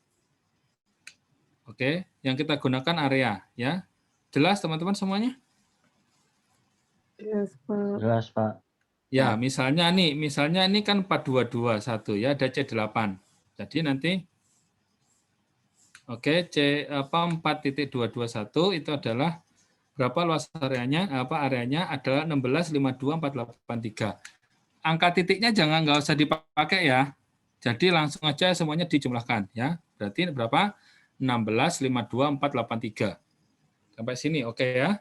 Oke, yang kita gunakan area, ya. Jelas teman-teman semuanya? Jelas, Pak. Ya, misalnya ini kan 4221 ya, ada C8. Jadi nanti oke, 4.221 itu adalah berapa luas areanya? Areanya adalah 16,52,483. Angka titiknya nggak usah dipakai ya. Jadi langsung aja semuanya dijumlahkan ya. Berarti berapa? 16,52,483. Sampai sini oke ya.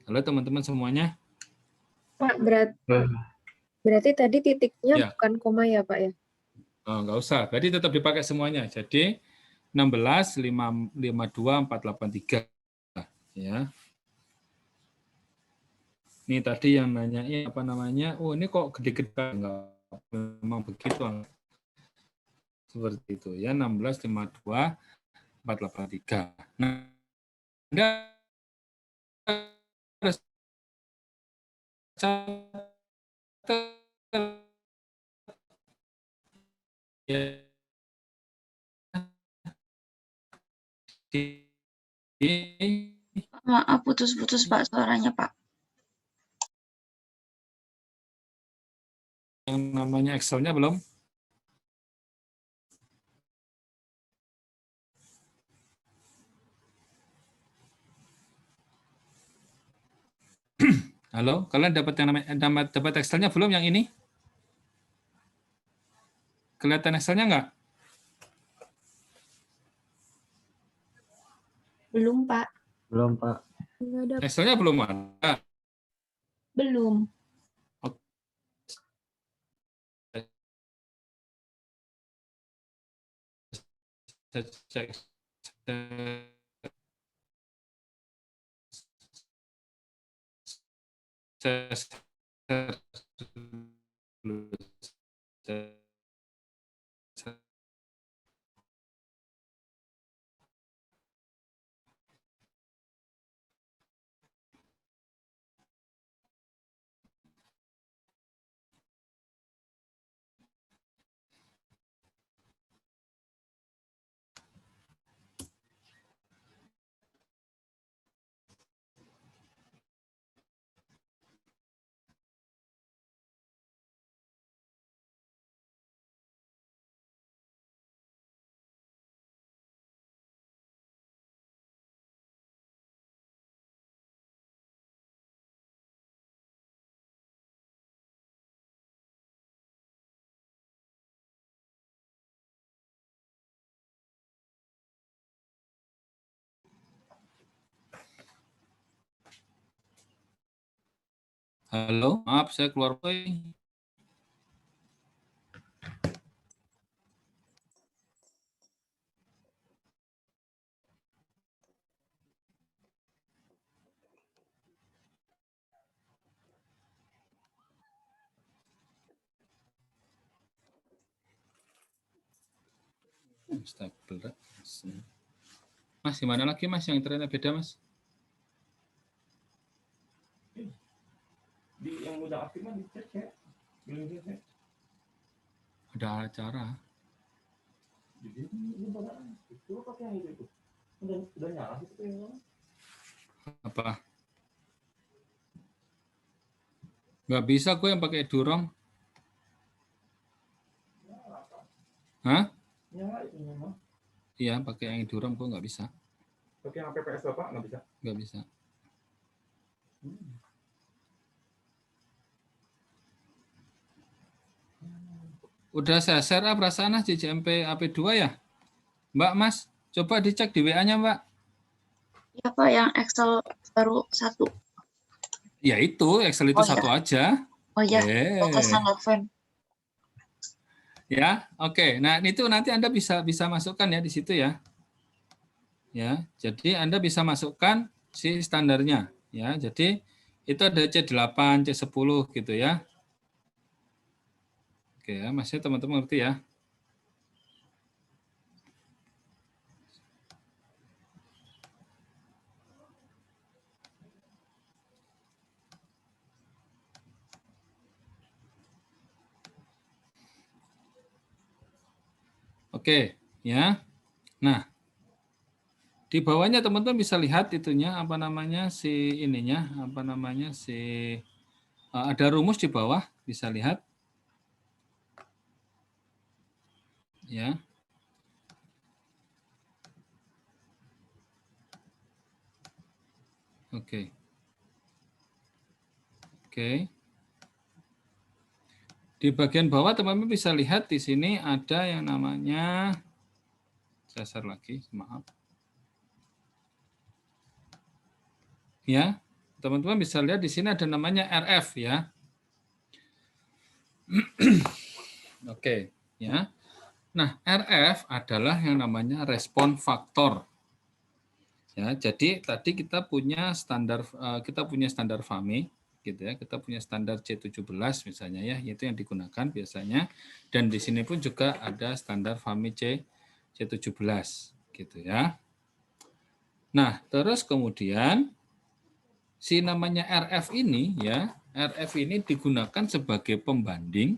Halo teman-teman semuanya. Pak, berarti tadi titiknya bukan koma ya, Pak ya? Oh, nggak usah. Berarti tetap dipakai semuanya. Jadi 16,52,483 ya. Ini tadi yang nanyain oh ini kok gede-gede, enggak memang begitu. Seperti itu ya, 16,52,483. Nah, Anda harus Maaf, putus-putus Pak suaranya, Pak. Yang namanya Excel-nya belum? Halo, kalian dapat Excel-nya belum yang ini? Kelihatan Excel-nya nggak? Belum, Pak. Belum, Pak. Excel-nya belum ada. Belum. Cek. Halo, maaf saya keluar. Mas, gimana lagi Mas yang internetnya beda Mas? Yang udah aktif mah dicek ya. Ada acara. Jadi ini itu pakai yang itu. Udah nyala sih itu yang Apa? Nggak bisa gue yang pakai Durong. Hah? nyala itu mah. Iya, pakai yang Durong gue nggak bisa. Pakai yang PPS Bapak nggak bisa. Nggak bisa. Udah saya share perasaan JJMP AP2 ya? Mbak, Mas, coba dicek di WA-nya, Mbak. Ya, Pak, yang Excel baru 1. Ya itu, Excel itu satu aja. Oh ya, data standar fan. Ya, oke. Nah, itu nanti Anda bisa masukkan ya di situ ya. Ya, jadi Anda bisa masukkan si standarnya. Ya, jadi itu ada C8, C10 gitu ya. Oke ya, masih teman-teman ngerti ya? Oke, ya. Nah, di bawahnya teman-teman bisa lihat itunya apa namanya si ininya, apa namanya si ada rumus di bawah, bisa lihat. Ya. Oke. Oke. Di bagian bawah teman-teman bisa lihat di sini ada yang namanya, saya share lagi, maaf. Ya, teman-teman bisa lihat di sini ada namanya RF ya. Oke, ya. Nah, RF adalah yang namanya respon faktor. Ya, jadi tadi kita punya standar FAME gitu ya. Kita punya standar C17 misalnya ya, itu yang digunakan biasanya, dan di sini pun juga ada standar FAME C17 gitu ya. Nah, terus kemudian si namanya RF ini ya, RF ini digunakan sebagai pembanding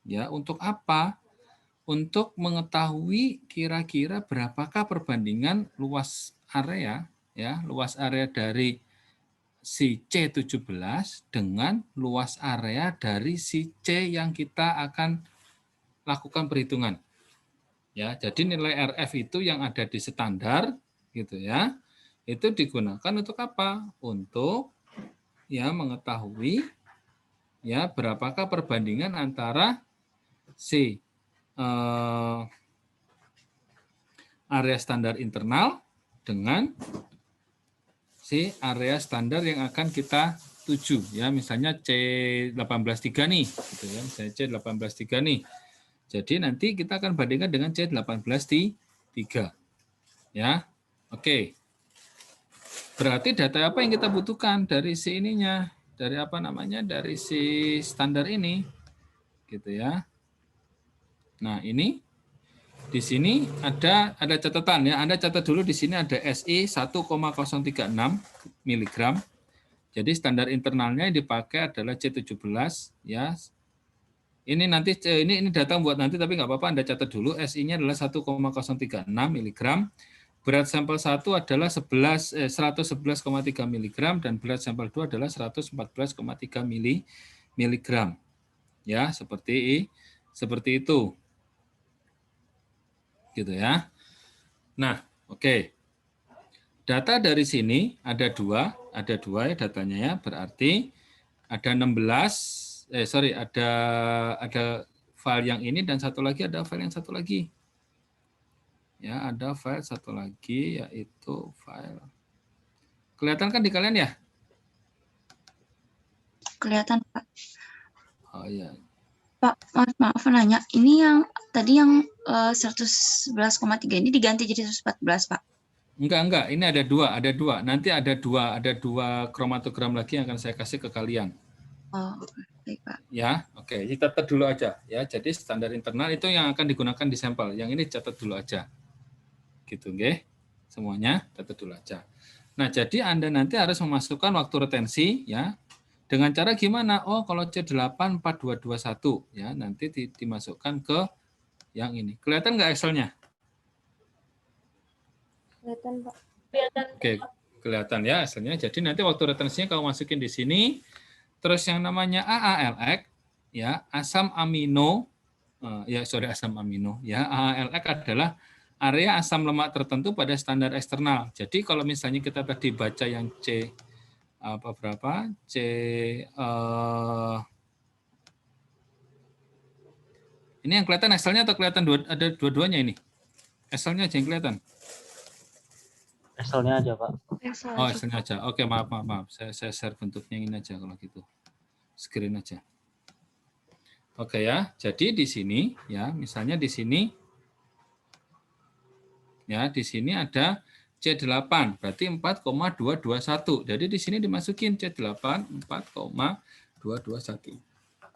ya, untuk apa? Untuk mengetahui kira-kira berapakah perbandingan luas area ya, luas area dari si C17 dengan luas area dari si C yang kita akan lakukan perhitungan. Ya, jadi nilai RF itu yang ada di standar gitu ya. Itu digunakan untuk apa? Untuk ya mengetahui ya berapakah perbandingan antara si area standar internal dengan si area standar yang akan kita tuju ya, misalnya C18.3 nih gitu ya, misalnya C18.3 nih. Jadi nanti kita akan bandingkan dengan C18.3 ya. Oke. Berarti data apa yang kita butuhkan dari si ininya, dari apa namanya, dari si standar ini gitu ya. Nah, ini di sini ada catatan ya. Anda catat dulu di sini ada SI 1,036 mg. Jadi standar internalnya yang dipakai adalah C17 ya. Ini nanti ini data buat nanti, tapi nggak apa-apa, Anda catat dulu. SI-nya adalah 1,036 mg. Berat sampel 1 adalah 111,3 mg dan berat sampel 2 adalah 114,3 mg. Ya, seperti itu. Gitu ya. Nah, oke. Data dari sini ada dua ya datanya ya. Berarti ada 16 ada file yang ini dan satu lagi ada file yang satu lagi. Ya, ada file satu lagi yaitu file. Kelihatan kan di kalian ya? Kelihatan, Pak. Oh iya. Pak, maaf nanya. Ini yang tadi yang 111,3 ini diganti jadi 114, Pak. Enggak. Ini ada dua. Nanti ada dua kromatogram lagi yang akan saya kasih ke kalian. Oh, baik, Pak. Ya, oke. Ini catat dulu aja ya. Jadi standar internal itu yang akan digunakan di sampel. Yang ini catat dulu aja. Gitu, nggih. Semuanya catat dulu aja. Nah, jadi Anda nanti harus memasukkan waktu retensi ya. Dengan cara gimana? Oh, kalau C8 4221 ya, nanti dimasukkan ke yang ini. Kelihatan nggak Excel-nya? Kelihatan, Pak. Oke, kelihatan ya Excel-nya. Jadi nanti waktu retensinya kamu masukin di sini. Terus yang namanya AALX ya, asam amino asam amino ya. AALX adalah area asam lemak tertentu pada standar eksternal. Jadi kalau misalnya kita tadi baca yang C ini yang kelihatan Excel-nya atau kelihatan ada dua-duanya ini? Excel-nya aja yang kelihatan. Excel-nya aja, Pak. Oh, Excel-nya aja. Oke, maaf. Saya share bentuknya ini aja kalau gitu. Screen aja. Oke ya. Jadi di sini ya, misalnya di sini ya, di sini ada C8 berarti 4,221. Jadi di sini dimasukin C8 4,221.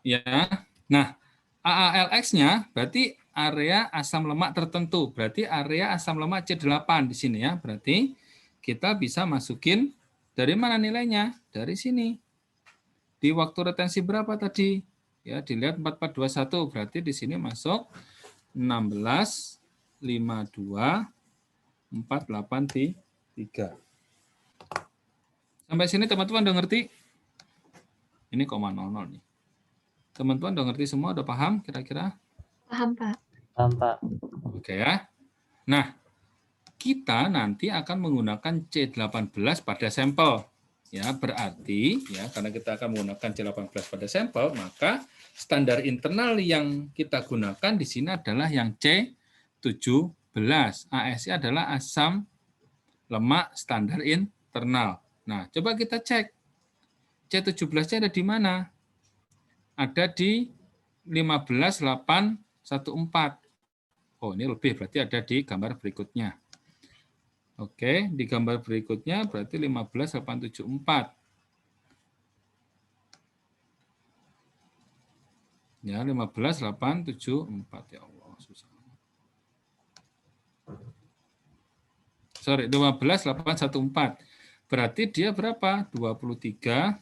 Ya. Nah, AALX-nya berarti area asam lemak tertentu. Berarti area asam lemak C8 di sini ya. Berarti kita bisa masukin dari mana nilainya? Dari sini. Di waktu retensi berapa tadi? Ya, dilihat 4421. Berarti di sini masuk 16, 52, 483. Sampai sini teman-teman udah ngerti? Ini 0,00 nih. Teman-teman udah ngerti semua? Udah paham kira-kira? Paham, Pak. Paham, Pak. Oke ya. Nah, kita nanti akan menggunakan C18 pada sampel. Ya, berarti ya karena kita akan menggunakan C18 pada sampel, maka standar internal yang kita gunakan di sini adalah yang C17. ASI adalah asam lemak standar internal. Nah, coba kita cek. C17-nya ada di mana? Ada di 15814. Oh, ini lebih, berarti ada di gambar berikutnya. Oke, di gambar berikutnya berarti 15874. Ya, 15874. Ya Allah, susah. Sorry, 15814. Berarti dia berapa? 23.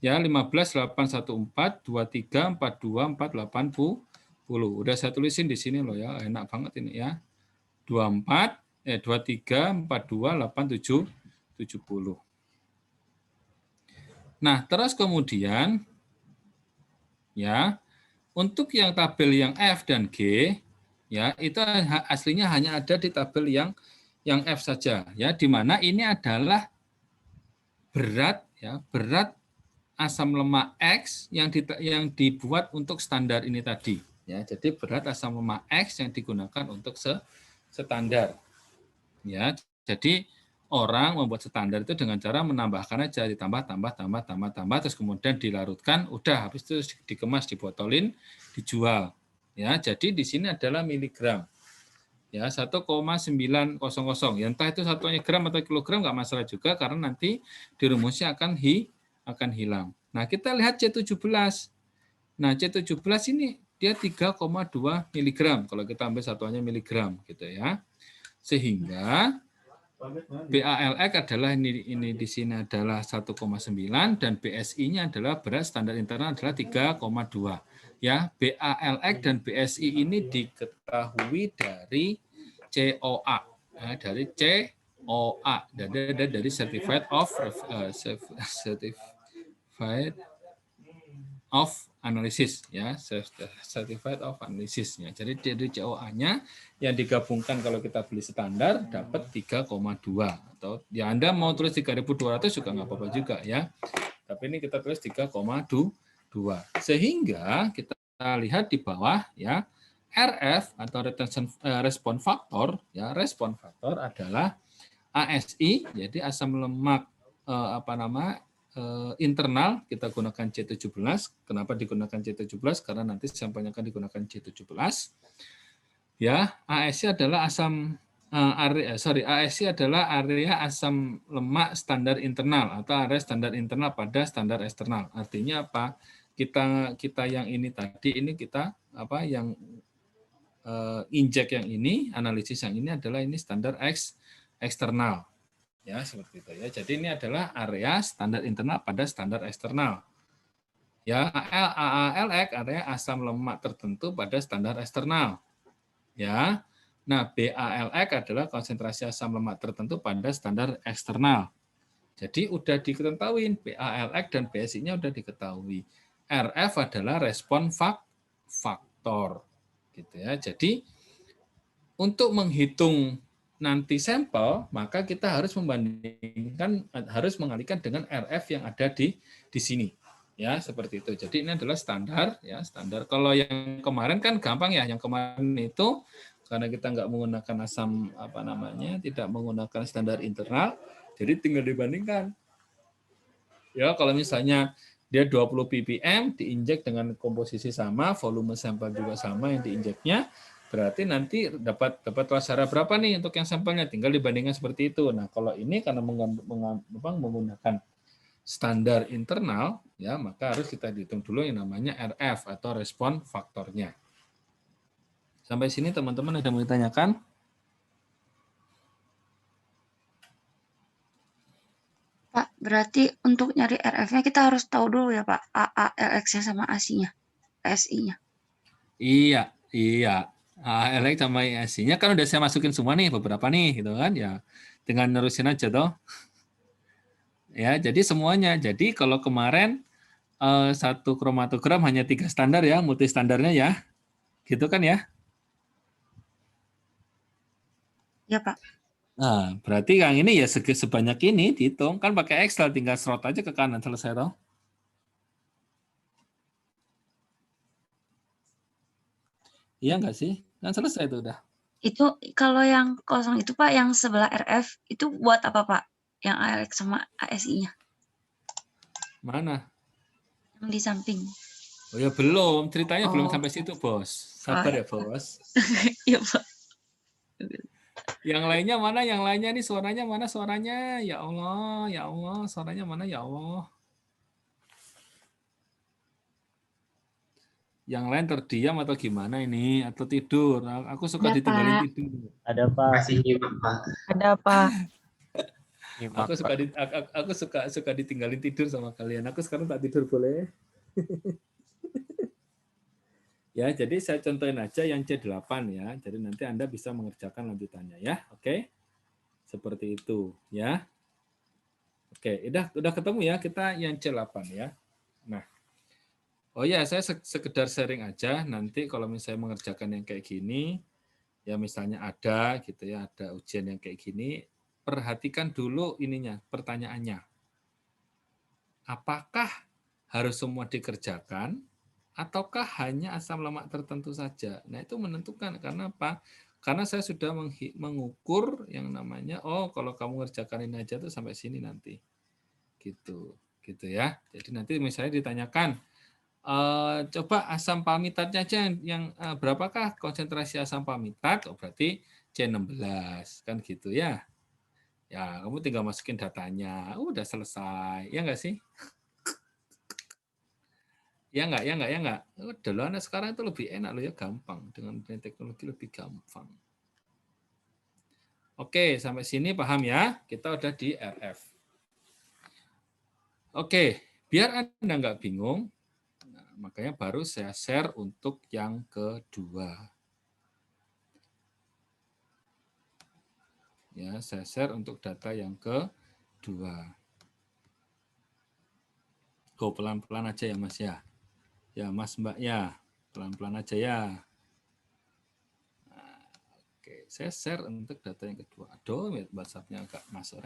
Ya, 15814, 23, 42, 480. Udah saya tulisin di sini loh ya, enak banget ini ya. 23, 42, 87, 70. Nah, terus kemudian ya, untuk yang tabel yang F dan G ya, itu aslinya hanya ada di tabel yang F saja ya, di mana ini adalah berat ya, berat asam lemak X yang dibuat untuk standar ini tadi ya. Jadi berat asam lemak X yang digunakan untuk standar. Ya, jadi orang membuat standar itu dengan cara menambahkan aja, ditambah, terus kemudian dilarutkan, udah habis itu dikemas, dibotolin, dijual. Ya, jadi di sini adalah miligram. Ya, 1,900. Ya, entah itu satunya gram atau kilogram nggak masalah juga karena nanti di rumusnya akan hilang. Nah, kita lihat C17. Nah, C17 ini dia 3,2 miligram kalau kita ambil satuannya miligram gitu ya. Sehingga BALX adalah ini di sini adalah 1,9 dan BSI-nya adalah berat standar internal adalah 3,2. Ya, BALX dan BSI ini diketahui dari COA. Ya, dari COA dari Certified of Analysis ya, Certified of Analysis ya. Jadi dari COA-nya yang digabungkan kalau kita beli standar dapat 3,2 atau ya Anda mau tulis 3.200 juga nggak apa-apa juga ya. Tapi ini kita tulis 3,2. Sehingga kita lihat di bawah ya, RF atau retention respon faktor ya, respon faktor adalah ASI, jadi asam lemak internal kita gunakan C17. Kenapa digunakan C17? Karena nanti sampelnya akan digunakan C17. Ya, ASI adalah ASI adalah area asam lemak standar internal atau area standar internal pada standar eksternal. Artinya apa? Kita yang ini tadi ini kita yang injek yang ini, analisis yang ini adalah ini standar eksternal. Ya, seperti itu ya. Jadi ini adalah area standar internal pada standar eksternal. Ya, AALX area asam lemak tertentu pada standar eksternal. Ya. Nah, BALX adalah konsentrasi asam lemak tertentu pada standar eksternal. Jadi udah diketahui BALX dan BSI-nya udah diketahui. RF adalah respon faktor. Gitu ya. Jadi untuk menghitung nanti sampel, maka kita harus mengalihkan dengan RF yang ada di sini. Ya, seperti itu. Jadi ini adalah standar ya, standar. Kalau yang kemarin kan gampang ya, yang kemarin itu karena kita nggak menggunakan asam tidak menggunakan standar internal, jadi tinggal dibandingkan. Ya, kalau misalnya dia 20 ppm diinjek dengan komposisi sama, volume sampel juga sama yang diinjeknya, berarti nanti dapat wawancara berapa nih untuk yang sampelnya, tinggal dibandingkan seperti itu. Nah, kalau ini karena menggunakan standar internal, ya maka harus kita hitung dulu yang namanya RF atau respon faktornya. Sampai sini teman-teman ada mau ditanyakan? Pak, berarti untuk nyari RF-nya kita harus tahu dulu ya Pak, AA, LX-nya sama AC-nya, SI-nya. Iya. LX sama AC-nya kan udah saya masukin semua nih, beberapa nih, gitu kan? Ya, tinggal nerusin aja toh. Ya, jadi semuanya. Jadi kalau kemarin satu kromatogram hanya 3 standar ya, multi standarnya ya, gitu kan ya? Ya Pak. Nah, berarti yang ini ya sebanyak ini dihitung, kan pakai Excel, tinggal slot aja ke kanan, selesai toh. Iya nggak sih? Kan selesai itu udah. Itu kalau yang kosong itu Pak, yang sebelah RF, itu buat apa Pak? Yang ALX sama ASI-nya? Mana? Yang di samping. Oh ya belum, ceritanya belum sampai situ bos. Sabar ya bos. Iya Pak. Yang lainnya mana? Yang lainnya nih suaranya mana? Suaranya ya Allah, suaranya mana ya Allah? Yang lain terdiam atau gimana ini? Atau tidur? Aku suka Ada, ditinggalin Pak. tidur. Ada Pak. Masih nyimak, Pak. Ada Pak. Aku suka ditinggalin tidur sama kalian. Aku sekarang tak tidur boleh? Ya, jadi saya contohin aja yang C8 ya. Jadi nanti Anda bisa mengerjakan lanjutannya ya. Oke. Seperti itu ya. Oke, udah ketemu ya kita yang C8 ya. Nah. Oh ya, saya sekedar sharing aja nanti kalau misalnya mengerjakan yang kayak gini ya misalnya ada gitu ya, ada ujian yang kayak gini, perhatikan dulu ininya, pertanyaannya. Apakah harus semua dikerjakan ataukah hanya asam lemak tertentu saja? Nah, itu menentukan karena apa? Karena saya sudah mengukur yang namanya kalau kamu ngerjakan ini aja tuh sampai sini nanti. Gitu ya. Jadi nanti misalnya ditanyakan coba asam palmitatnya aja yang berapakah konsentrasi asam palmitat? Oh, berarti C16 kan gitu ya. Ya, kamu tinggal masukin datanya. Udah selesai. Ya enggak sih? Ya enggak. Udah loh, anak sekarang itu lebih enak loh ya, gampang. Dengan teknologi lebih gampang. Oke, sampai sini paham ya? Kita udah di RF. Oke, biar Anda enggak bingung, makanya baru saya share untuk yang kedua. Ya, saya share untuk data yang kedua. Go pelan-pelan aja ya Mas ya. Ya Mas Mbak ya, pelan-pelan aja ya. Nah, oke, saya share untuk data yang kedua. Aduh, WhatsApp-nya agak masuk.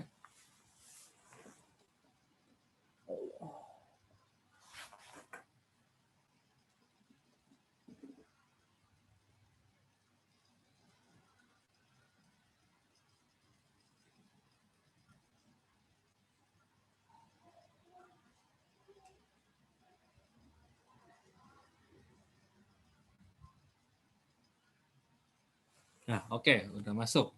Nah, oke, udah masuk.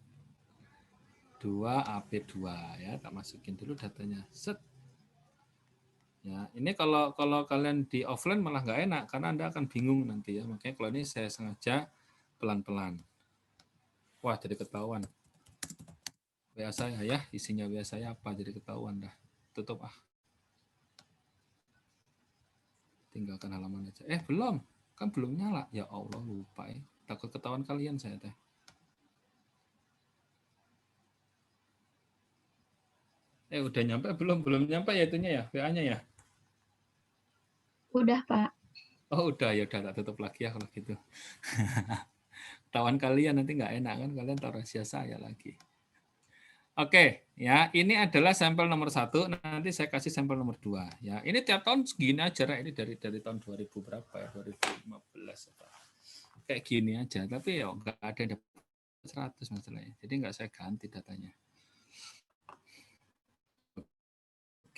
2AP2 ya, tak masukin dulu datanya. Set. Ya, ini kalau kalian di offline malah nggak enak karena Anda akan bingung nanti ya. Makanya kalau ini saya sengaja pelan-pelan. Wah, jadi ketahuan. WA saya ya, isinya WA saya apa jadi ketahuan dah. Tutup ah. Tinggalkan halaman aja. Belum. Kan belum nyala. Ya Allah, lupa ya. Takut ketahuan kalian saya teh. Udah nyampe belum? Belum nyampe ya itunya ya, WA-nya ya? Udah, Pak. Oh, udah ya, udah tak tutup lagi ya kalau gitu. Ketahuan kalian nanti nggak enak kan, kalian tahu rahasia saya lagi. Oke, ya ini adalah sampel nomor 1. Nanti saya kasih sampel nomor 2. Ya, ini tiap tahun segini aja, ini dari tahun 2000 berapa ya, 2015 apa. Kayak gini aja, tapi ya nggak ada yang dapat 100 masalahnya. Jadi nggak saya ganti datanya.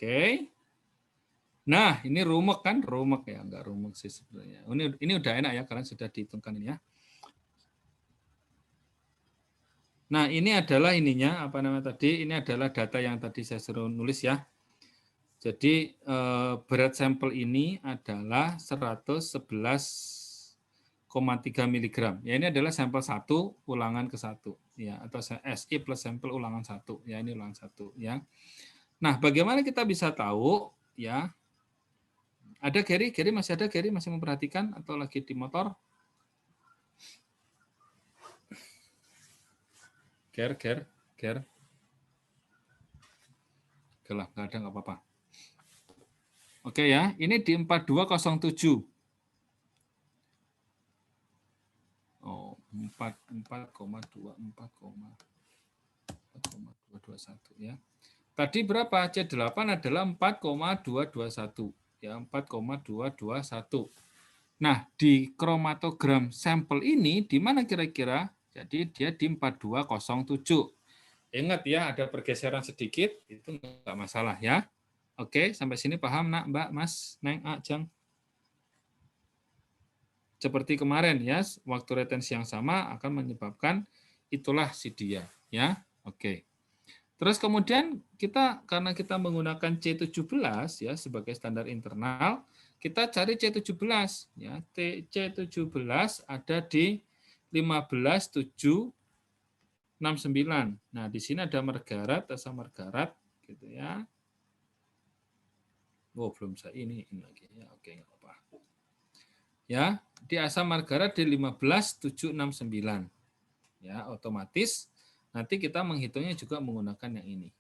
Oke. Nah, ini rumek kan? Rumek ya, enggak rumek sih sebenarnya. Ini udah enak ya, kalian sudah dihitungkan ini ya. Nah, ini adalah ininya, apa namanya tadi? Ini adalah data yang tadi saya suruh nulis ya. Jadi berat sampel ini adalah 111,3 mg. Ya, ini adalah sampel 1 ulangan ke 1 ya, atau SI plus sampel ulangan 1. Ya, ini ulangan 1 ya. Nah, bagaimana kita bisa tahu ya? Ada Gary? Gary masih ada? Gary masih memperhatikan atau lagi di motor? Ger. Oke lah, nggak ada, nggak apa-apa. Oke ya, ini di 4207. Oh, 4,221 ya. Tadi berapa? C8 adalah 4,221 ya, 4,221. Nah, di kromatogram sampel ini di mana kira-kira? Jadi dia di 4207. Ingat ya, ada pergeseran sedikit, itu enggak masalah ya. Oke, sampai sini paham nak, Mbak, Mas, Neng, Ajeng? Seperti kemarin ya, waktu retensi yang sama akan menyebabkan itulah si dia ya. Oke. Terus kemudian kita karena kita menggunakan C17 ya sebagai standar internal, kita cari C17 ya. C17 ada di 15,769. Nah, di sini ada margaret, asam margaret gitu ya. Oh, belum saya ini lagi ya. Oke, enggak apa-apa. Ya, di asam margaret di 15,769. Ya, otomatis nanti kita menghitungnya juga menggunakan yang ini.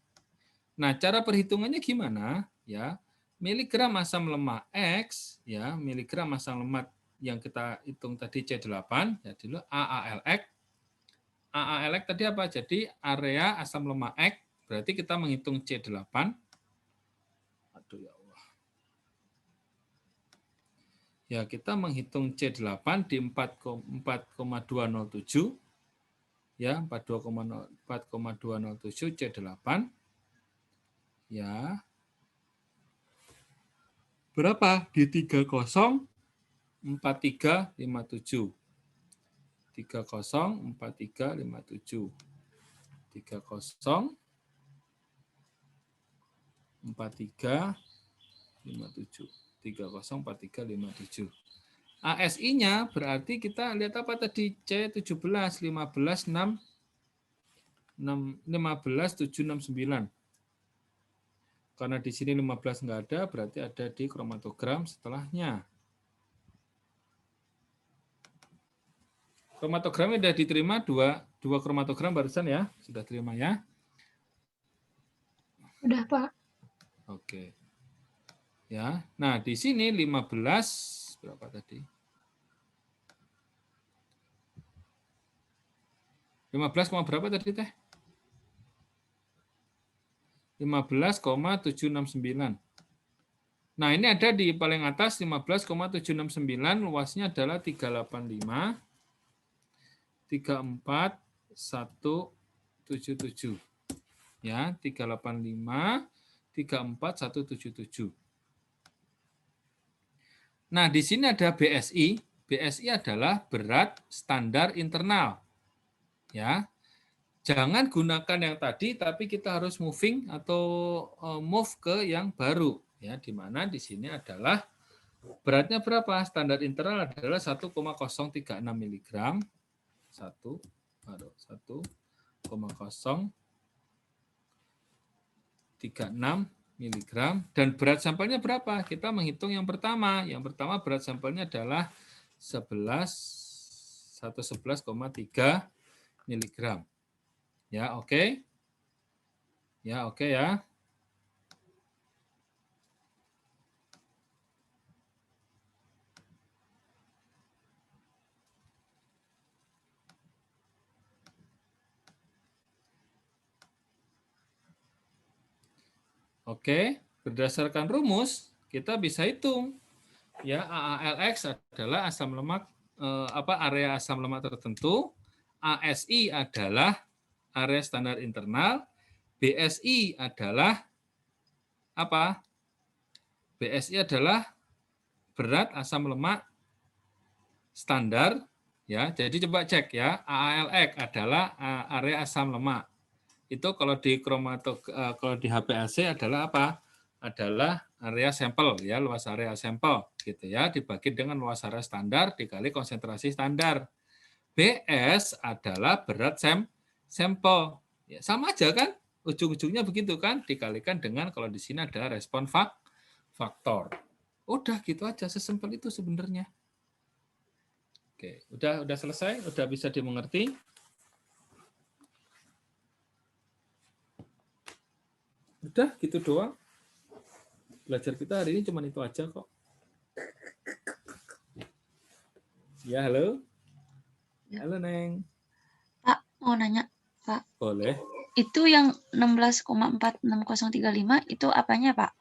Nah, cara perhitungannya gimana? Ya, miligram asam lemak X, ya, miligram asam lemak yang kita hitung tadi C8, ya dulu AALX. AALX tadi apa? Jadi area asam lemak X, berarti kita menghitung C8. Aduh ya Allah. Ya, kita menghitung C8 di 4,207. Ya, 4,207 C8. Ya. Berapa? Di 304357. 304357. 304357. 304357. ASI-nya berarti kita lihat apa tadi? C17 15,769. Karena di sini 15 nggak ada, berarti ada di kromatogram setelahnya. Kromatogramnya sudah diterima, dua kromatogram barusan ya, sudah terima ya? Udah, Pak. Oke. Ya, nah di sini 15 berapa tadi? 15, berapa tadi teh? 15,769. Nah, ini ada di paling atas 15,769, luasnya adalah 385 34177. Ya, 385 34177. Nah, di sini ada BSI. BSI adalah berat standar internal. Ya. Jangan gunakan yang tadi, tapi kita harus moving atau move ke yang baru. Ya, di mana di sini adalah beratnya berapa? Standar internal adalah 1,036 mg. 1,036 mg. Dan berat sampelnya berapa? Kita menghitung yang pertama. Yang pertama berat sampelnya adalah 111,3 mg. Ya, oke. Ya, oke ya. Oke, berdasarkan rumus kita bisa hitung. Ya, AALX adalah asam lemak area asam lemak tertentu, ASI area standar internal, BSI adalah apa? BSI adalah berat asam lemak standar Ya, jadi coba cek ya, AALX adalah area asam lemak. Itu kalau di kalau di HbAC adalah apa? Adalah area sampel ya, luas area sampel gitu ya, dibagi dengan luas area standar dikali konsentrasi standar. BS adalah berat sampel. Ya, sama aja kan? Ujung-ujungnya begitu kan? Dikalikan dengan kalau di sini ada respon faktor. Udah gitu aja, sesimpel itu sebenarnya. Oke, udah selesai, udah bisa dimengerti. Udah gitu doang. Belajar kita hari ini cuma itu aja kok. Ya, halo. Halo, Neng. Pak, mau nanya, Pak. Boleh. Itu yang 16,46035 itu apanya, Pak?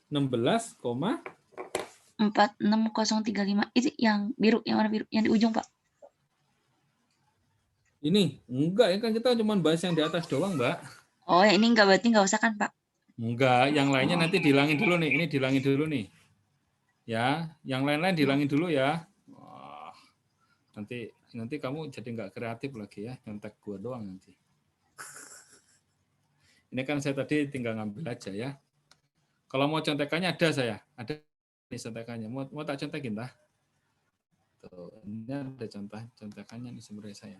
16,46035 itu yang biru, yang warna biru, yang di ujung, Pak. Ini enggak ya, kan kita cuma bahas yang di atas doang, Mbak. Oh, ya ini enggak, berarti enggak usah kan, Pak? Enggak, yang lainnya nanti dihilangin dulu nih. Ini dihilangin dulu nih. Ya, yang lain-lain dihilangin dulu ya. Wah, nanti kamu jadi nggak kreatif lagi ya, nyontek gua doang nanti. Ini kan saya tadi tinggal ngambil aja ya. Kalau mau contekannya ada saya, ada ini contekannya. Mau tak contekin dah? Tuh, ini ada contekannya nih sebenarnya saya.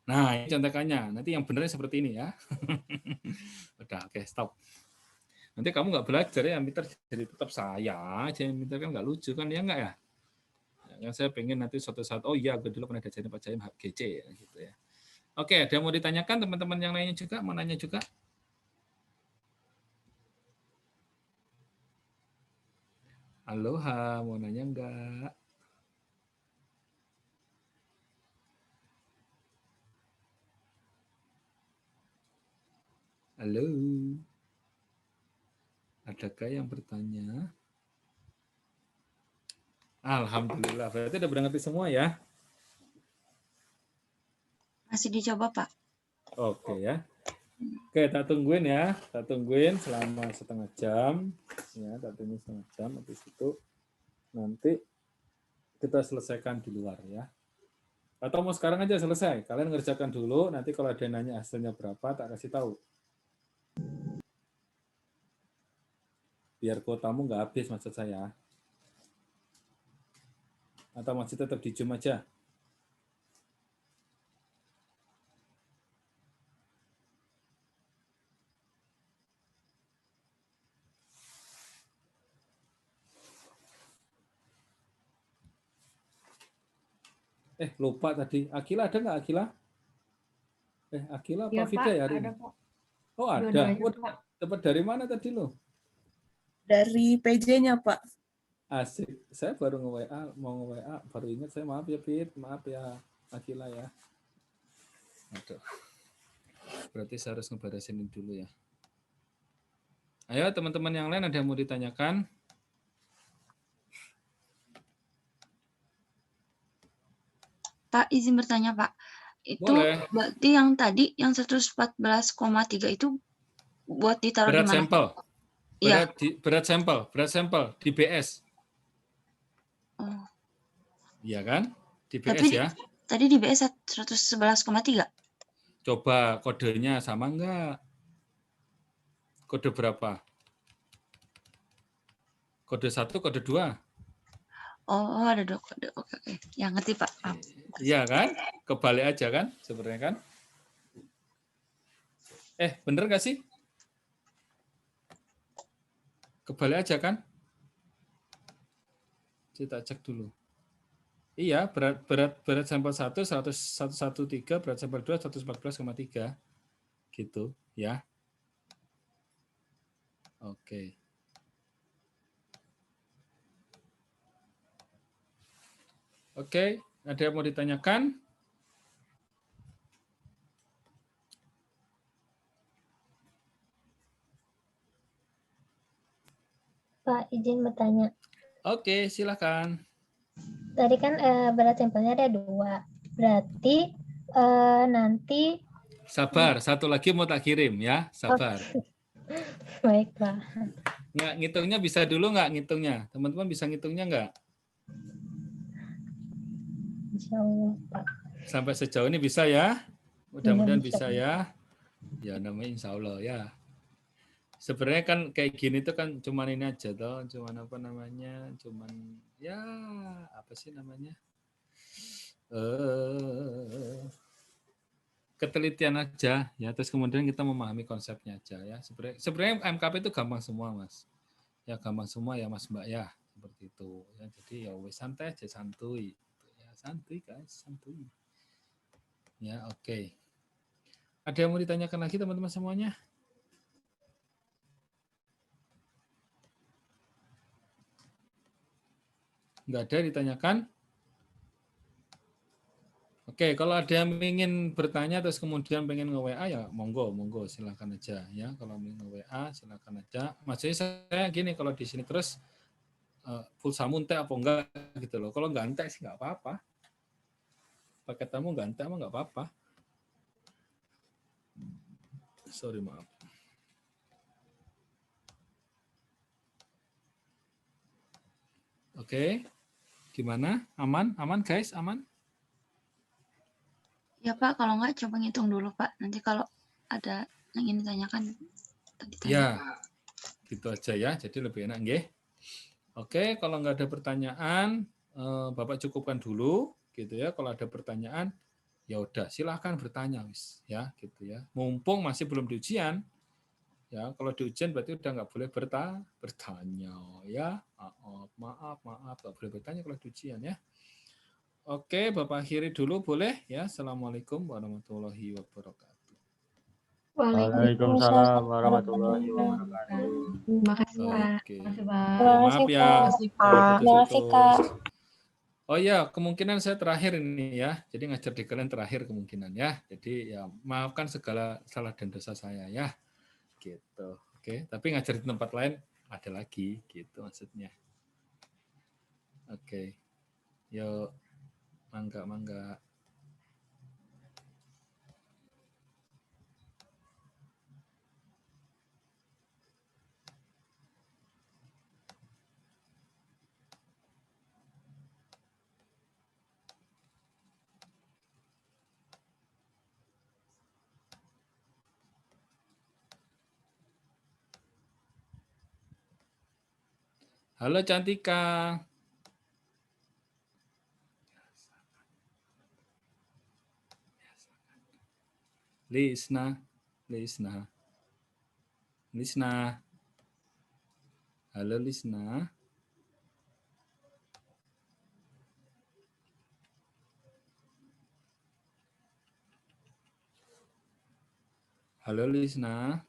Nah, ini contekannya. Nanti yang benernya seperti ini ya. Udah, oke, stop. Nanti kamu nggak belajar ya, yang pintar jadi tetap saya aja yang pintar, kan nggak lucu kan, ya nggak ya? Yang saya pengen nanti suatu saat, oh iya, gue dulu pernah diajarin Pak Jaim HGC ya, gitu ya. Oke, ada yang mau ditanyakan teman-teman yang lainnya juga, mau nanya juga? Aloha, mau nanya enggak? Halo. Adakah yang bertanya? Alhamdulillah, berarti udah berangkat semua ya? Masih dicoba, Pak. Oke ya. Oke, tak tungguin ya. Tak tungguin selama setengah jam. Ya, tak tungguin setengah jam. Habis itu nanti kita selesaikan di luar ya. Atau mau sekarang aja selesai. Kalian ngerjakan dulu, nanti kalau ada yang nanya hasilnya berapa, tak kasih tahu. Biar kuotamu nggak habis maksud saya. Atau masih tetap di Zoom aja? Lupa tadi. Akila ada nggak Akila? Akila apa Vida ya hari ini? Oh ada. Dapat dari mana tadi lo? Dari PJ-nya Pak. Asik. Saya baru nge-WA, mau nge-WA, baru ingat saya, maaf ya Fit, maaf ya Akila ya. Aduh. Berarti saya harus ngeberesin dulu ya. Ayo teman-teman yang lain ada yang mau ditanyakan? Pak, izin bertanya, Pak. Itu boleh. Berarti yang tadi, yang 114,3 itu buat ditaruh di mana? Sampel. Iya. Berat sampel di BS. Oh. Iya kan? Di BS Tapi ya. Tadi di BS 111,3. Coba kodenya sama enggak? Kode berapa? Kode 1, kode 2? Oh, ada 2 kode. Oke. Ya, ngerti, Pak. Iya kan? Kebalik aja kan sebenarnya kan? Bener nggak sih? Kebalik aja kan? Kita cek dulu. Iya, berat sampel 1 113, berat sampel 2 114,3. Gitu, ya. Oke. Oke, ada yang mau ditanyakan? Pak, izin bertanya. Oke, silakan. Tadi kan berat sampelnya ada 2. Berarti nanti... Sabar, satu lagi mau tak kirim ya, sabar. Baik, Pak. Nggak ngitungnya bisa dulu nggak ngitungnya? Teman-teman bisa ngitungnya nggak? Insya Allah, Pak. Sampai sejauh ini bisa ya? Mudah-mudahan Bisa. bisa ya. Ya namanya insya Allah ya. Sebenarnya kan kayak gini tuh kan cuman ini aja toh, cuman apa namanya, cuman ya apa sih namanya, ketelitian aja ya. Terus kemudian kita memahami konsepnya aja ya. Sebenarnya MKP itu gampang semua mas. Ya gampang semua ya mas Mbak ya, seperti itu. Ya jadi ya wes santai aja, santuy. Ya santuy guys, santuy. Ya oke. Ada yang mau ditanyakan lagi teman-teman semuanya? Enggak ada yang ditanyakan? Oke, kalau ada yang ingin bertanya terus kemudian pengen nge-WA ya monggo silakan aja ya. Kalau ingin nge-WA silakan aja. Maksudnya saya gini, kalau di sini terus pulsa entek apa enggak gitu loh. Kalau enggak entek sih enggak apa-apa. Paket tamu enggak entek mah enggak apa-apa. Sorry, maaf. Oke. Gimana? Aman? Aman guys? Aman? Ya Pak, kalau enggak coba ngitung dulu Pak. Nanti kalau ada yang ingin ditanyakan, ditanya. Ya, gitu aja ya. Jadi lebih enak nggih. Oke, kalau nggak ada pertanyaan, Bapak cukupkan dulu, gitu ya. Kalau ada pertanyaan, ya udah silahkan bertanya, wis, ya, gitu ya. Mumpung masih belum di ujian, ya. Kalau di ujian berarti udah nggak boleh bertanya, ya. Maaf, nggak boleh bertanya kalau di ujian, ya. Oke, Bapak akhiri dulu boleh, ya. Assalamualaikum warahmatullahi wabarakatuh. Waalaikumsalam warahmatullahi wabarakatuh. Terima kasih Pak. Oke. Terima Maaf kasih, ya. Pak. Terima kasih, Kak. Oh ya, kemungkinan saya terakhir ini ya. Jadi ngajar di kalian terakhir kemungkinan ya. Jadi ya maafkan segala salah dan dosa saya ya. Gitu. Oke, tapi ngajar di tempat lain ada lagi gitu maksudnya. Oke. Yuk. Mangga. Halo Cantika. Lisna. Halo Lisna. Halo Lisna.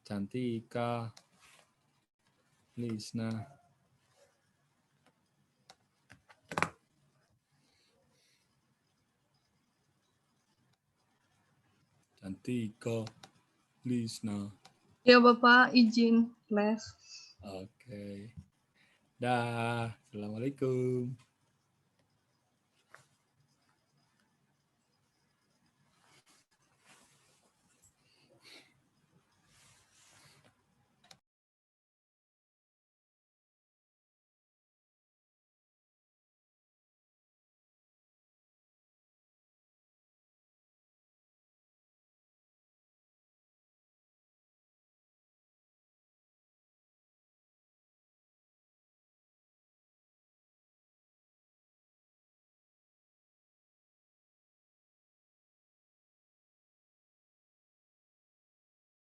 Cantika. Lisna. Cantika. Lisna. Ya Bapak, izin les. Oke. Dah. Assalamualaikum.